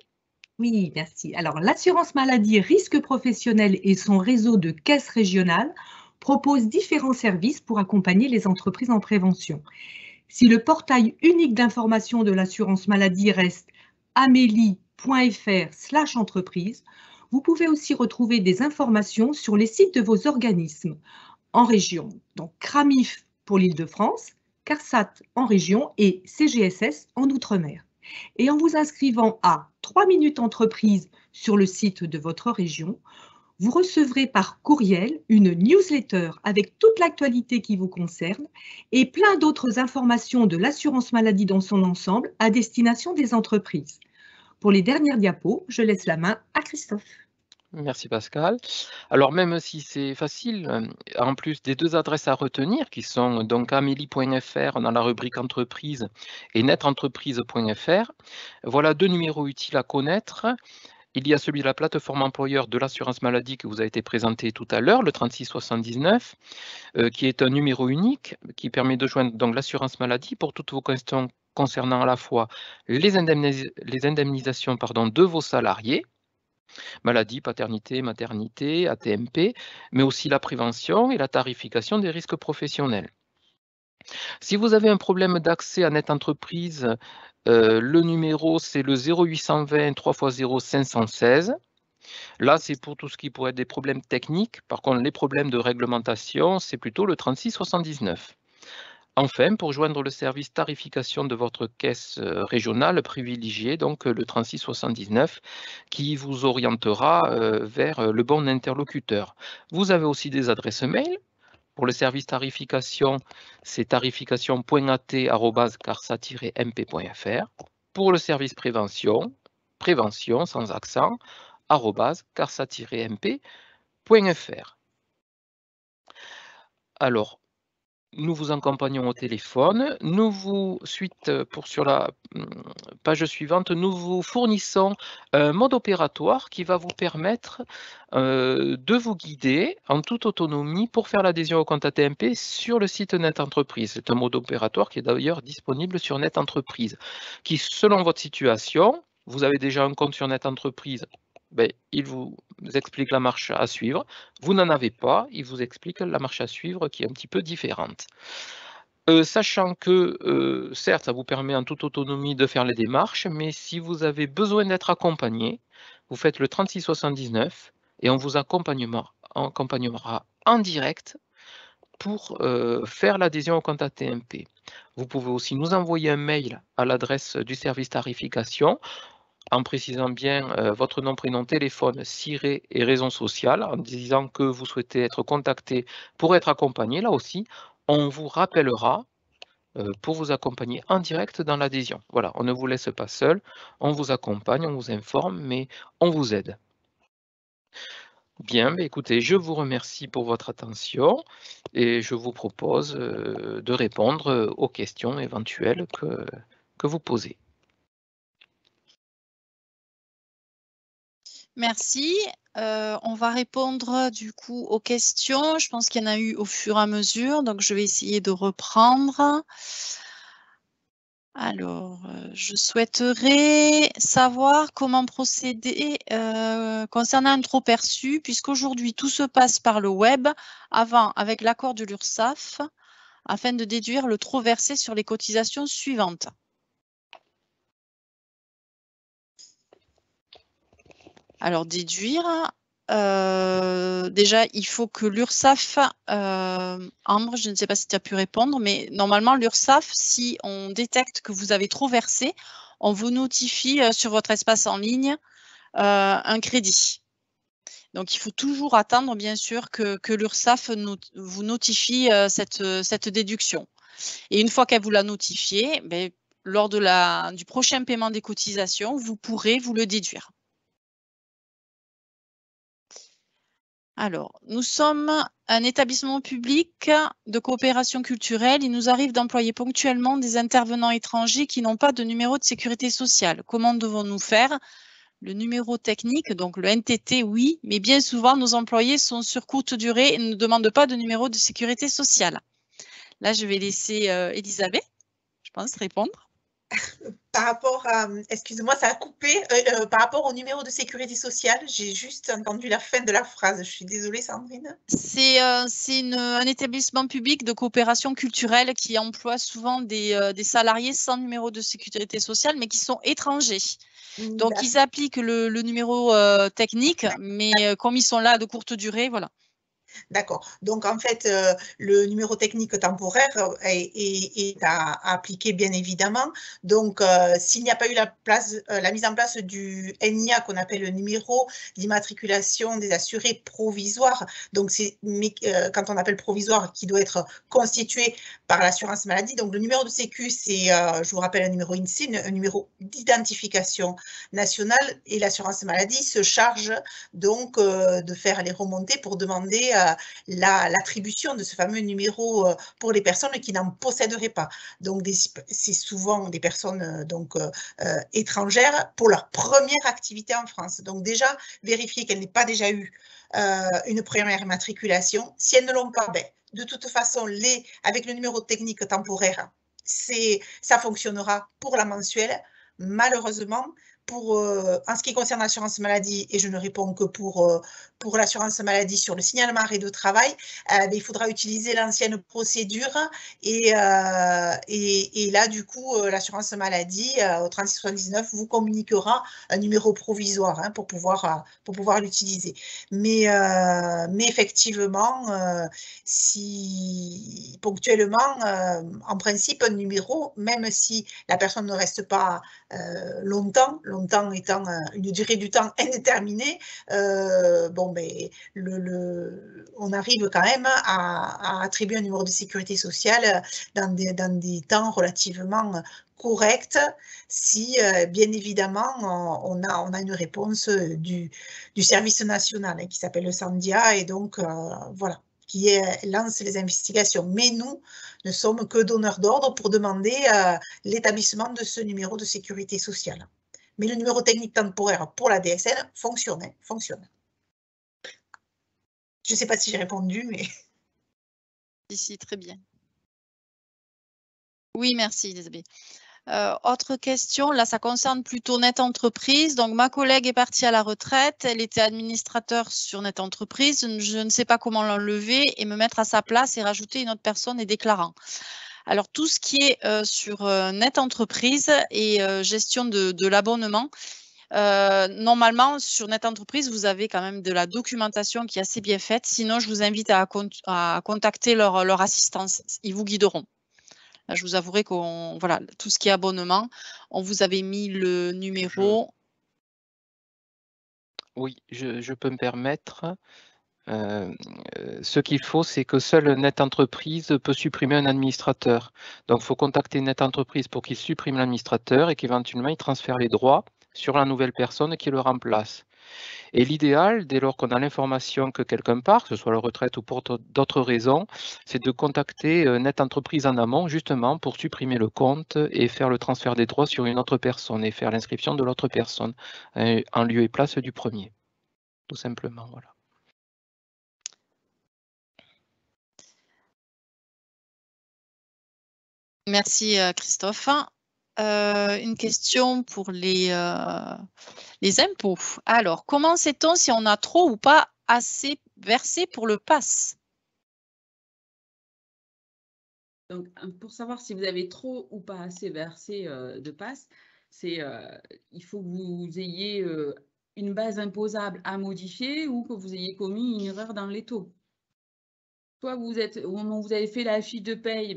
Oui, merci. Alors, l'assurance maladie risque professionnel et son réseau de caisses régionales proposent différents services pour accompagner les entreprises en prévention. Si le portail unique d'information de l'assurance maladie reste amélie.fr/entreprise, vous pouvez aussi retrouver des informations sur les sites de vos organismes en région, donc CRAMIF pour l'Île-de-France, CARSAT en région et CGSS en Outre-mer. Et en vous inscrivant à 3 minutes entreprise sur le site de votre région, vous recevrez par courriel une newsletter avec toute l'actualité qui vous concerne et plein d'autres informations de l'assurance maladie dans son ensemble à destination des entreprises. Pour les dernières diapos, je laisse la main à Christophe. Merci Pascal. Alors même si c'est facile, en plus des 2 adresses à retenir qui sont donc amélie.fr dans la rubrique entreprise et netentreprise.fr, voilà 2 numéros utiles à connaître. Il y a celui de la plateforme employeur de l'assurance maladie qui vous a été présenté tout à l'heure, le 3679, qui est un numéro unique qui permet de joindre donc l'assurance maladie pour toutes vos questions concernant à la fois les indemnisations de vos salariés, maladie, paternité, maternité, ATMP, mais aussi la prévention et la tarification des risques professionnels. Si vous avez un problème d'accès à NetEntreprise, le numéro c'est le 0820 3x0 516. Là, c'est pour tout ce qui pourrait être des problèmes techniques. Par contre, les problèmes de réglementation, c'est plutôt le 3679. Enfin, pour joindre le service tarification de votre caisse régionale, privilégiez donc le 3679 qui vous orientera vers le bon interlocuteur. Vous avez aussi des adresses mail. Pour le service tarification, c'est tarification.at@carsa-mp.fr. Pour le service prévention sans accent, carsa-mp.fr. Alors, nous vous accompagnons au téléphone. Sur la page suivante, nous vous fournissons un mode opératoire qui va vous permettre de vous guider en toute autonomie pour faire l'adhésion au compte AT-MP sur le site Net Entreprise. C'est un mode opératoire qui est d'ailleurs disponible sur Net Entreprise, qui, selon votre situation, vous avez déjà un compte sur Net Entreprise, il vous explique la marche à suivre. Vous n'en avez pas, il vous explique la marche à suivre qui est un petit peu différente. Sachant que, certes, ça vous permet en toute autonomie de faire les démarches, mais si vous avez besoin d'être accompagné, vous faites le 3679 et on vous accompagnera en direct pour faire l'adhésion au compte AT-MP. Vous pouvez aussi nous envoyer un mail à l'adresse du service tarification en précisant bien votre nom, prénom, téléphone, SIRET et raison sociale, en disant que vous souhaitez être contacté pour être accompagné. Là aussi, on vous rappellera pour vous accompagner en direct dans l'adhésion. Voilà, on ne vous laisse pas seul, on vous accompagne, on vous informe, mais on vous aide. Bien, écoutez, je vous remercie pour votre attention et je vous propose de répondre aux questions éventuelles que vous posez. Merci. On va répondre du coup aux questions. Je pense qu'il y en a eu au fur et à mesure, donc je vais essayer de reprendre. Alors, je souhaiterais savoir comment procéder concernant un trop perçu, puisqu'aujourd'hui tout se passe par le web, avant avec l'accord de l'URSSAF, afin de déduire le trop versé sur les cotisations suivantes. Alors, déduire, déjà, il faut que l'URSSAF, Ambre, je ne sais pas si tu as pu répondre, mais normalement, l'URSSAF, si on détecte que vous avez trop versé, on vous notifie sur votre espace en ligne un crédit. Donc, il faut toujours attendre, bien sûr, que l'URSSAF vous notifie cette déduction. Et une fois qu'elle vous l'a notifié, lors du prochain paiement des cotisations, vous pourrez vous le déduire. Alors, nous sommes un établissement public de coopération culturelle. Il nous arrive d'employer ponctuellement des intervenants étrangers qui n'ont pas de numéro de sécurité sociale. Comment devons-nous faire? Le numéro technique, donc le NTT, oui, mais bien souvent, nos employés sont sur courte durée et ne demandent pas de numéro de sécurité sociale. Là, je vais laisser Elisabeth, je pense, répondre. Par rapport à, excusez-moi, ça a coupé, par rapport au numéro de sécurité sociale, j'ai juste entendu la fin de la phrase. Je suis désolée, Sandrine. C'est un établissement public de coopération culturelle qui emploie souvent des salariés sans numéro de sécurité sociale, mais qui sont étrangers. Donc, ils appliquent le numéro technique, mais comme ils sont là de courte durée, voilà. D'accord. Donc, en fait, le numéro technique temporaire est à appliquer, bien évidemment. Donc, s'il n'y a pas eu la mise en place du NIA, qu'on appelle le numéro d'immatriculation des assurés provisoire, donc quand on appelle provisoire, qui doit être constitué par l'assurance maladie. Donc, le numéro de sécu, c'est, je vous rappelle, un numéro INSEE, un numéro d'identification nationale, et l'assurance maladie se charge donc de faire les remontées pour demander l'attribution de ce fameux numéro pour les personnes qui n'en posséderaient pas. Donc, c'est souvent des personnes étrangères pour leur première activité en France. Donc, déjà, vérifier qu'elles n'aient pas déjà eu une première immatriculation. Si elles ne l'ont pas, de toute façon, avec le numéro technique temporaire, ça fonctionnera pour la mensuelle. Malheureusement, en ce qui concerne l'assurance maladie, et je ne réponds que pour l'assurance maladie sur le signalement arrêt de travail, il faudra utiliser l'ancienne procédure et là, du coup, l'assurance maladie, au 3679, vous communiquera un numéro provisoire pour pouvoir l'utiliser. Mais effectivement, si ponctuellement, en principe, un numéro, même si la personne ne reste pas longtemps longtemps étant une durée du temps indéterminée, bon, ben, on arrive quand même à attribuer un numéro de sécurité sociale dans des temps relativement corrects si, bien évidemment, on a une réponse du service national qui s'appelle le SAMDIA et donc, voilà, qui lance les investigations. Mais nous ne sommes que donneurs d'ordre pour demander l'établissement de ce numéro de sécurité sociale. Mais le numéro technique temporaire pour la DSN fonctionne. Je ne sais pas si j'ai répondu, mais... Ici, très bien. Oui, merci, Elisabeth. Autre question, là, ça concerne plutôt Net Entreprise. Donc, ma collègue est partie à la retraite. Elle était administrateur sur Net Entreprise. Je ne sais pas comment l'enlever et me mettre à sa place et rajouter une autre personne et déclarant. Alors, tout ce qui est sur Net Entreprise et gestion de l'abonnement, normalement, sur Net Entreprise, vous avez quand même de la documentation qui est assez bien faite. Sinon, je vous invite à contacter leur assistance. Ils vous guideront. Là, je vous avouerai qu'on, voilà, tout ce qui est abonnement, on vous avait mis le numéro. Oui, je peux me permettre. Ce qu'il faut, c'est que seul Net Entreprise peut supprimer un administrateur. Donc, il faut contacter Net Entreprise pour qu'il supprime l'administrateur et qu'éventuellement, il transfère les droits sur la nouvelle personne qui le remplace. Et l'idéal, dès lors qu'on a l'information que quelqu'un part, que ce soit la retraite ou pour d'autres raisons, c'est de contacter Net Entreprise en amont, justement, pour supprimer le compte et faire le transfert des droits sur une autre personne et faire l'inscription de l'autre personne en lieu et place du premier. Tout simplement, voilà. Merci Christophe. Une question pour les impôts. Alors, comment sait-on si on a trop ou pas assez versé pour le PAS? Donc, pour savoir si vous avez trop ou pas assez versé de PAS, il faut que vous ayez une base imposable à modifier ou que vous ayez commis une erreur dans les taux. Soit au moment où vous avez fait la fiche de paye,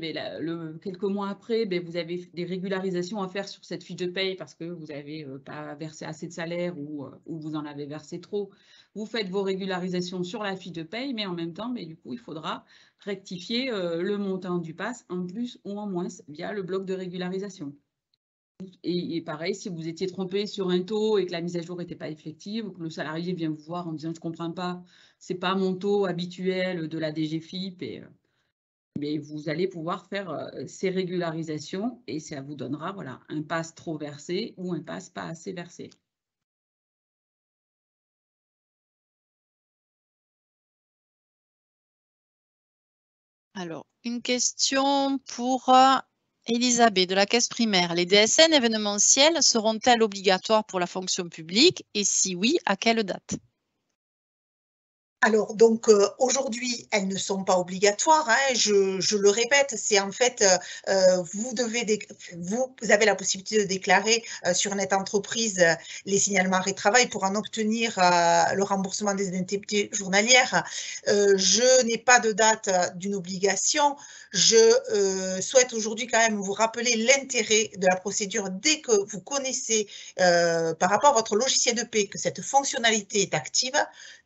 quelques mois après, vous avez des régularisations à faire sur cette fiche de paye parce que vous n'avez pas versé assez de salaire ou vous en avez versé trop. Vous faites vos régularisations sur la fiche de paye, mais en même temps, du coup, il faudra rectifier le montant du PAS en plus ou en moins via le bloc de régularisation. Et pareil, si vous étiez trompé sur un taux et que la mise à jour n'était pas effective, ou que le salarié vient vous voir en disant « je ne comprends pas, ce n'est pas mon taux habituel de la DGFiP », mais vous allez pouvoir faire ces régularisations et ça vous donnera voilà, un PAS trop versé ou un PAS pas assez versé. Alors, une question pour Elisabeth de la Caisse primaire. Les DSN événementiels seront-elles obligatoires pour la fonction publique et si oui, à quelle date? Alors, donc, aujourd'hui, elles ne sont pas obligatoires. Hein, je le répète, c'est en fait, vous avez la possibilité de déclarer sur Net Entreprise les signalements arrêt de travail pour en obtenir le remboursement des indemnités journalières. Je n'ai pas de date d'une obligation. Je souhaite aujourd'hui quand même vous rappeler l'intérêt de la procédure dès que vous connaissez par rapport à votre logiciel de paie que cette fonctionnalité est active.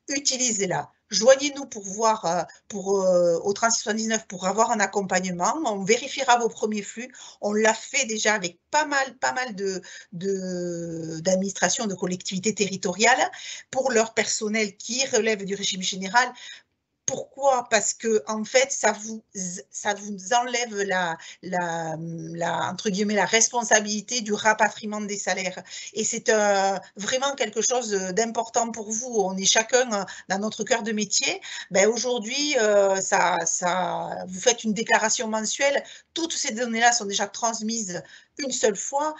Utilisez-la. Joignez-nous pour voir au 3679 pour avoir un accompagnement. On vérifiera vos premiers flux. On l'a fait déjà avec pas mal d'administrations, de collectivités territoriales pour leur personnel qui relève du régime général. Pourquoi? Parce que en fait, ça vous enlève entre guillemets, la responsabilité du rapatriement des salaires. Et c'est vraiment quelque chose d'important pour vous. On est chacun dans notre cœur de métier. Aujourd'hui, vous faites une déclaration mensuelle. Toutes ces données-là sont déjà transmises une seule fois.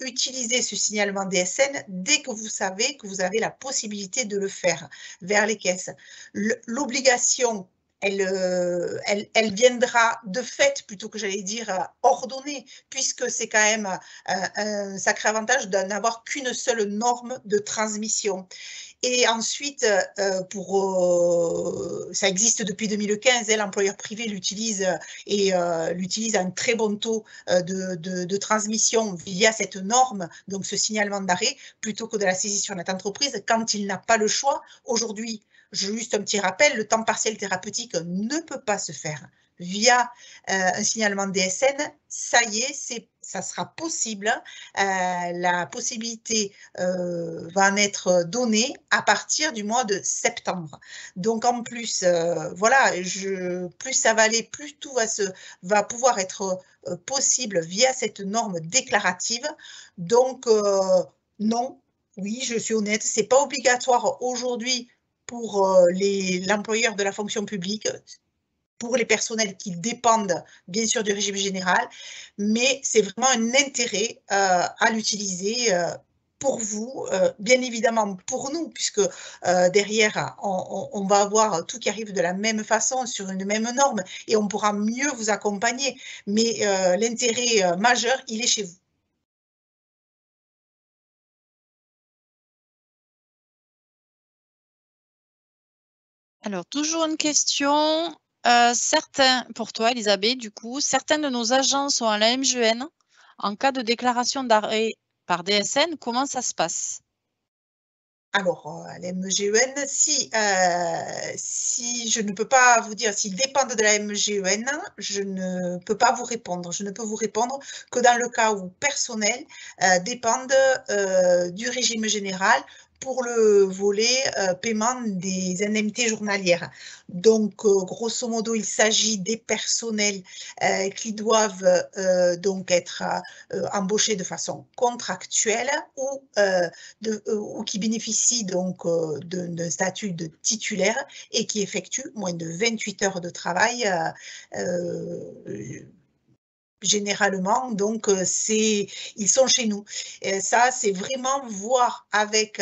Utilisez ce signalement DSN dès que vous savez que vous avez la possibilité de le faire vers les caisses. L'obligation, elle viendra de fait, plutôt que j'allais dire ordonnée, puisque c'est quand même un sacré avantage de n'avoir qu'une seule norme de transmission. Et ensuite, ça existe depuis 2015, l'employeur privé l'utilise et l'utilise à un très bon taux de transmission via cette norme, donc ce signalement d'arrêt, plutôt que de la saisie sur notre entreprise quand il n'a pas le choix. Aujourd'hui, juste un petit rappel, le temps partiel thérapeutique ne peut pas se faire via un signalement DSN. Ça y est, ça sera possible. La possibilité va en être donnée à partir du mois de septembre. Donc en plus, voilà, plus ça va aller, plus tout va pouvoir être possible via cette norme déclarative. Donc non, oui, je suis honnête, c'est pas obligatoire aujourd'hui pour l'employeur de la fonction publique, pour les personnels qui dépendent bien sûr du régime général, mais c'est vraiment un intérêt à l'utiliser pour vous, bien évidemment pour nous, puisque derrière, on va avoir tout qui arrive de la même façon, sur une même norme, et on pourra mieux vous accompagner. Mais l'intérêt majeur, il est chez vous. Alors, toujours une question. Pour toi, Elisabeth, du coup, certains de nos agents sont à la MGN. En cas de déclaration d'arrêt par DSN, comment ça se passe? Alors, la MGEN, si je ne peux pas vous dire, s'ils dépendent de la MGEN, je ne peux pas vous répondre. Je ne peux vous répondre que dans le cas où personnel dépendent du régime général pour le volet paiement des indemnités journalières. Donc, grosso modo, il s'agit des personnels qui doivent donc être embauchés de façon contractuelle ou qui bénéficient donc d'un statut de titulaire et qui effectuent moins de 28 heures de travail généralement, donc ils sont chez nous. Et ça, c'est vraiment voir avec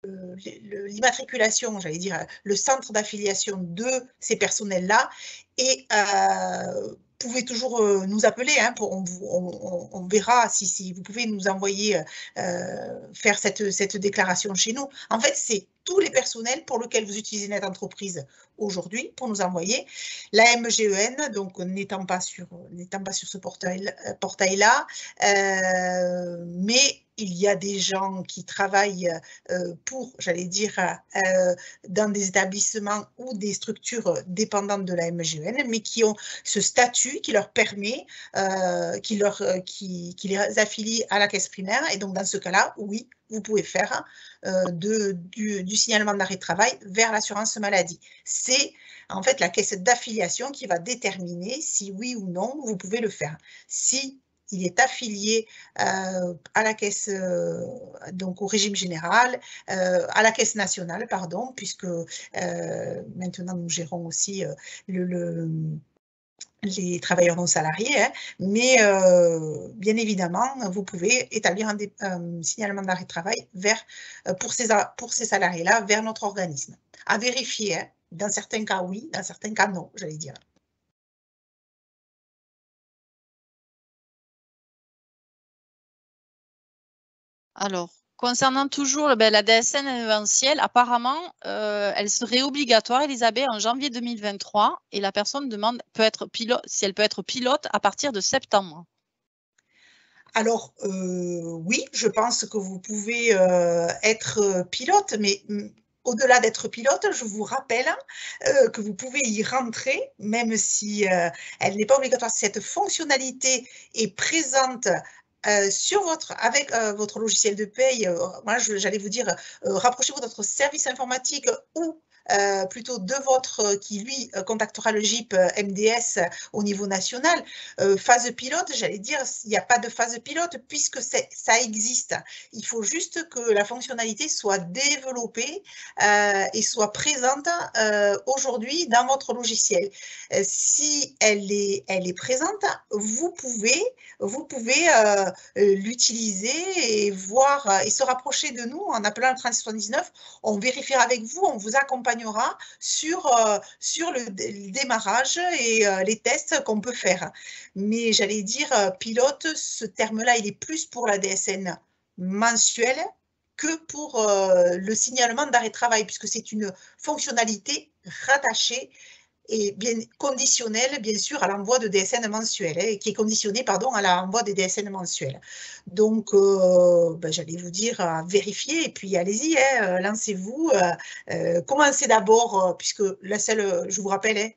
l'immatriculation, j'allais dire, le centre d'affiliation de ces personnels-là, et vous pouvez toujours nous appeler, hein, on verra si vous pouvez nous envoyer faire cette déclaration chez nous. En fait, c'est tous les personnels pour lesquels vous utilisez notre entreprise aujourd'hui pour nous envoyer. La MGEN, donc n'étant pas sur ce portail-là, mais il y a des gens qui travaillent pour, j'allais dire, dans des établissements ou des structures dépendantes de la MGEN, mais qui ont ce statut qui leur permet, qui les affilie à la caisse primaire. Et donc, dans ce cas-là, oui, vous pouvez faire du signalement d'arrêt de travail vers l'assurance maladie. C'est en fait la caisse d'affiliation qui va déterminer si oui ou non vous pouvez le faire. Si il est affilié à la caisse, donc au régime général, à la caisse nationale, pardon, puisque maintenant nous gérons aussi les travailleurs non salariés, hein, mais bien évidemment, vous pouvez établir un signalement d'arrêt de travail pour ces salariés-là vers notre organisme. À vérifier, hein, dans certains cas oui, dans certains cas non, j'allais dire. Alors, concernant toujours la DSN événementielle, apparemment, elle serait obligatoire, Elisabeth, en janvier 2023, et la personne demande si elle peut être pilote à partir de septembre. Alors, oui, je pense que vous pouvez être pilote, mais au-delà d'être pilote, je vous rappelle que vous pouvez y rentrer, même si elle n'est pas obligatoire. Cette fonctionnalité est présente avec votre logiciel de paye. Moi, j'allais vous dire, rapprochez-vous de votre service informatique ou plutôt de qui lui contactera le GIP MDS au niveau national. Phase pilote, j'allais dire, il n'y a pas de phase pilote puisque ça existe. Il faut juste que la fonctionnalité soit développée et soit présente aujourd'hui dans votre logiciel. Si elle est présente, vous pouvez l'utiliser et voir et se rapprocher de nous en appelant le 3679. On vérifiera avec vous, on vous accompagnera sur le démarrage et les tests qu'on peut faire. Mais j'allais dire, pilote, ce terme-là, il est plus pour la DSN mensuelle que pour le signalement d'arrêt de travail, puisque c'est une fonctionnalité rattachée et bien conditionnelle, bien sûr, à l'envoi de DSN mensuels, hein, qui est conditionnée, pardon, à l'envoi des DSN mensuels. Donc, j'allais vous dire à vérifier, et puis allez-y, hein, lancez-vous. Commencez d'abord, puisque la seule, je vous rappelle, hein,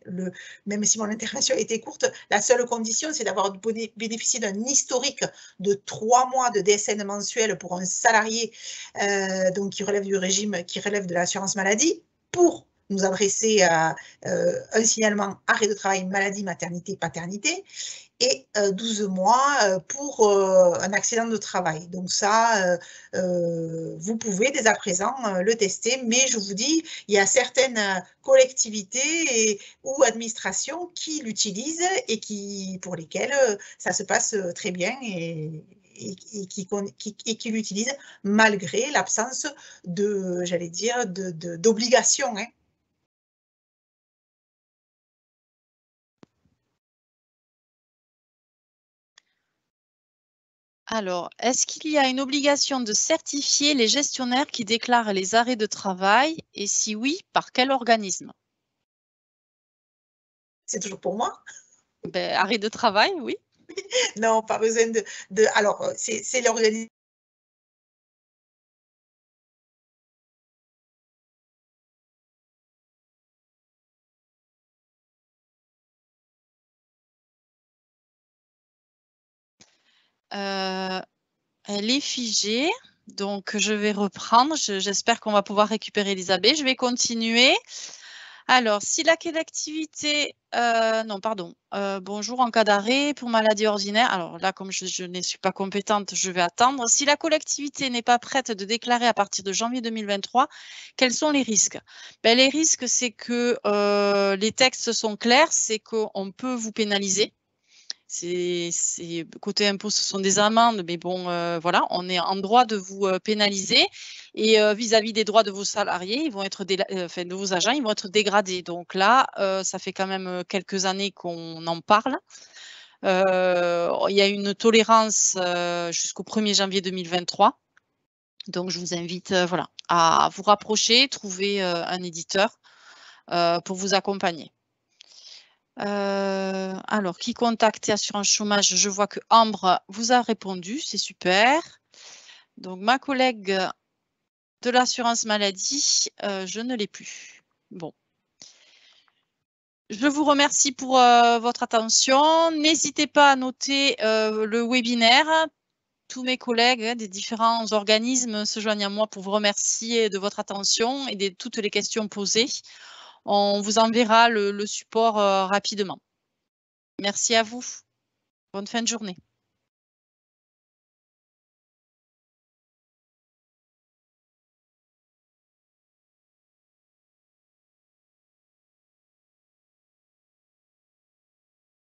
même si mon intervention a été courte, la seule condition, c'est d'avoir bénéficié d'un historique de 3 mois de DSN mensuel pour un salarié donc qui relève du régime, qui relève de l'assurance maladie, pour nous adresser à un signalement arrêt de travail, maladie, maternité, paternité, et 12 mois pour un accident de travail. Donc ça, vous pouvez dès à présent le tester, mais je vous dis, il y a certaines collectivités ou administrations qui l'utilisent et pour lesquelles ça se passe très bien et qui l'utilisent malgré l'absence de, j'allais dire, d'obligation, hein. Alors, est-ce qu'il y a une obligation de certifier les gestionnaires qui déclarent les arrêts de travail et si oui, par quel organisme? C'est toujours pour moi? Ben, arrêt de travail, oui. Non, pas besoin de alors, c'est l'organisme. Elle est figée, donc je vais reprendre. J'espère qu'on va pouvoir récupérer Elisabeth. Je vais continuer. Alors, si la collectivité, non, pardon, bonjour, en cas d'arrêt pour maladie ordinaire, alors là, comme je ne suis pas compétente, je vais attendre. Si la collectivité n'est pas prête de déclarer à partir de janvier 2023, quels sont les risques? Ben, les risques, c'est que les textes sont clairs, c'est qu'on peut vous pénaliser. Côté impôt, ce sont des amendes, mais bon, voilà, on est en droit de vous pénaliser. Et vis-à-vis des droits de vos salariés, ils vont être de vos agents, ils vont être dégradés. Donc là, ça fait quand même quelques années qu'on en parle. Il y a une tolérance jusqu'au 1er janvier 2023. Donc, je vous invite voilà, à vous rapprocher, trouver un éditeur pour vous accompagner. Alors, qui contacter Assurance Chômage? Je vois que Ambre vous a répondu, c'est super. Donc, ma collègue de l'assurance maladie, je ne l'ai plus. Bon. Je vous remercie pour votre attention. N'hésitez pas à noter le webinaire. Tous mes collègues des différents organismes se joignent à moi pour vous remercier de votre attention et de toutes les questions posées. On vous enverra le support rapidement. Merci à vous. Bonne fin de journée.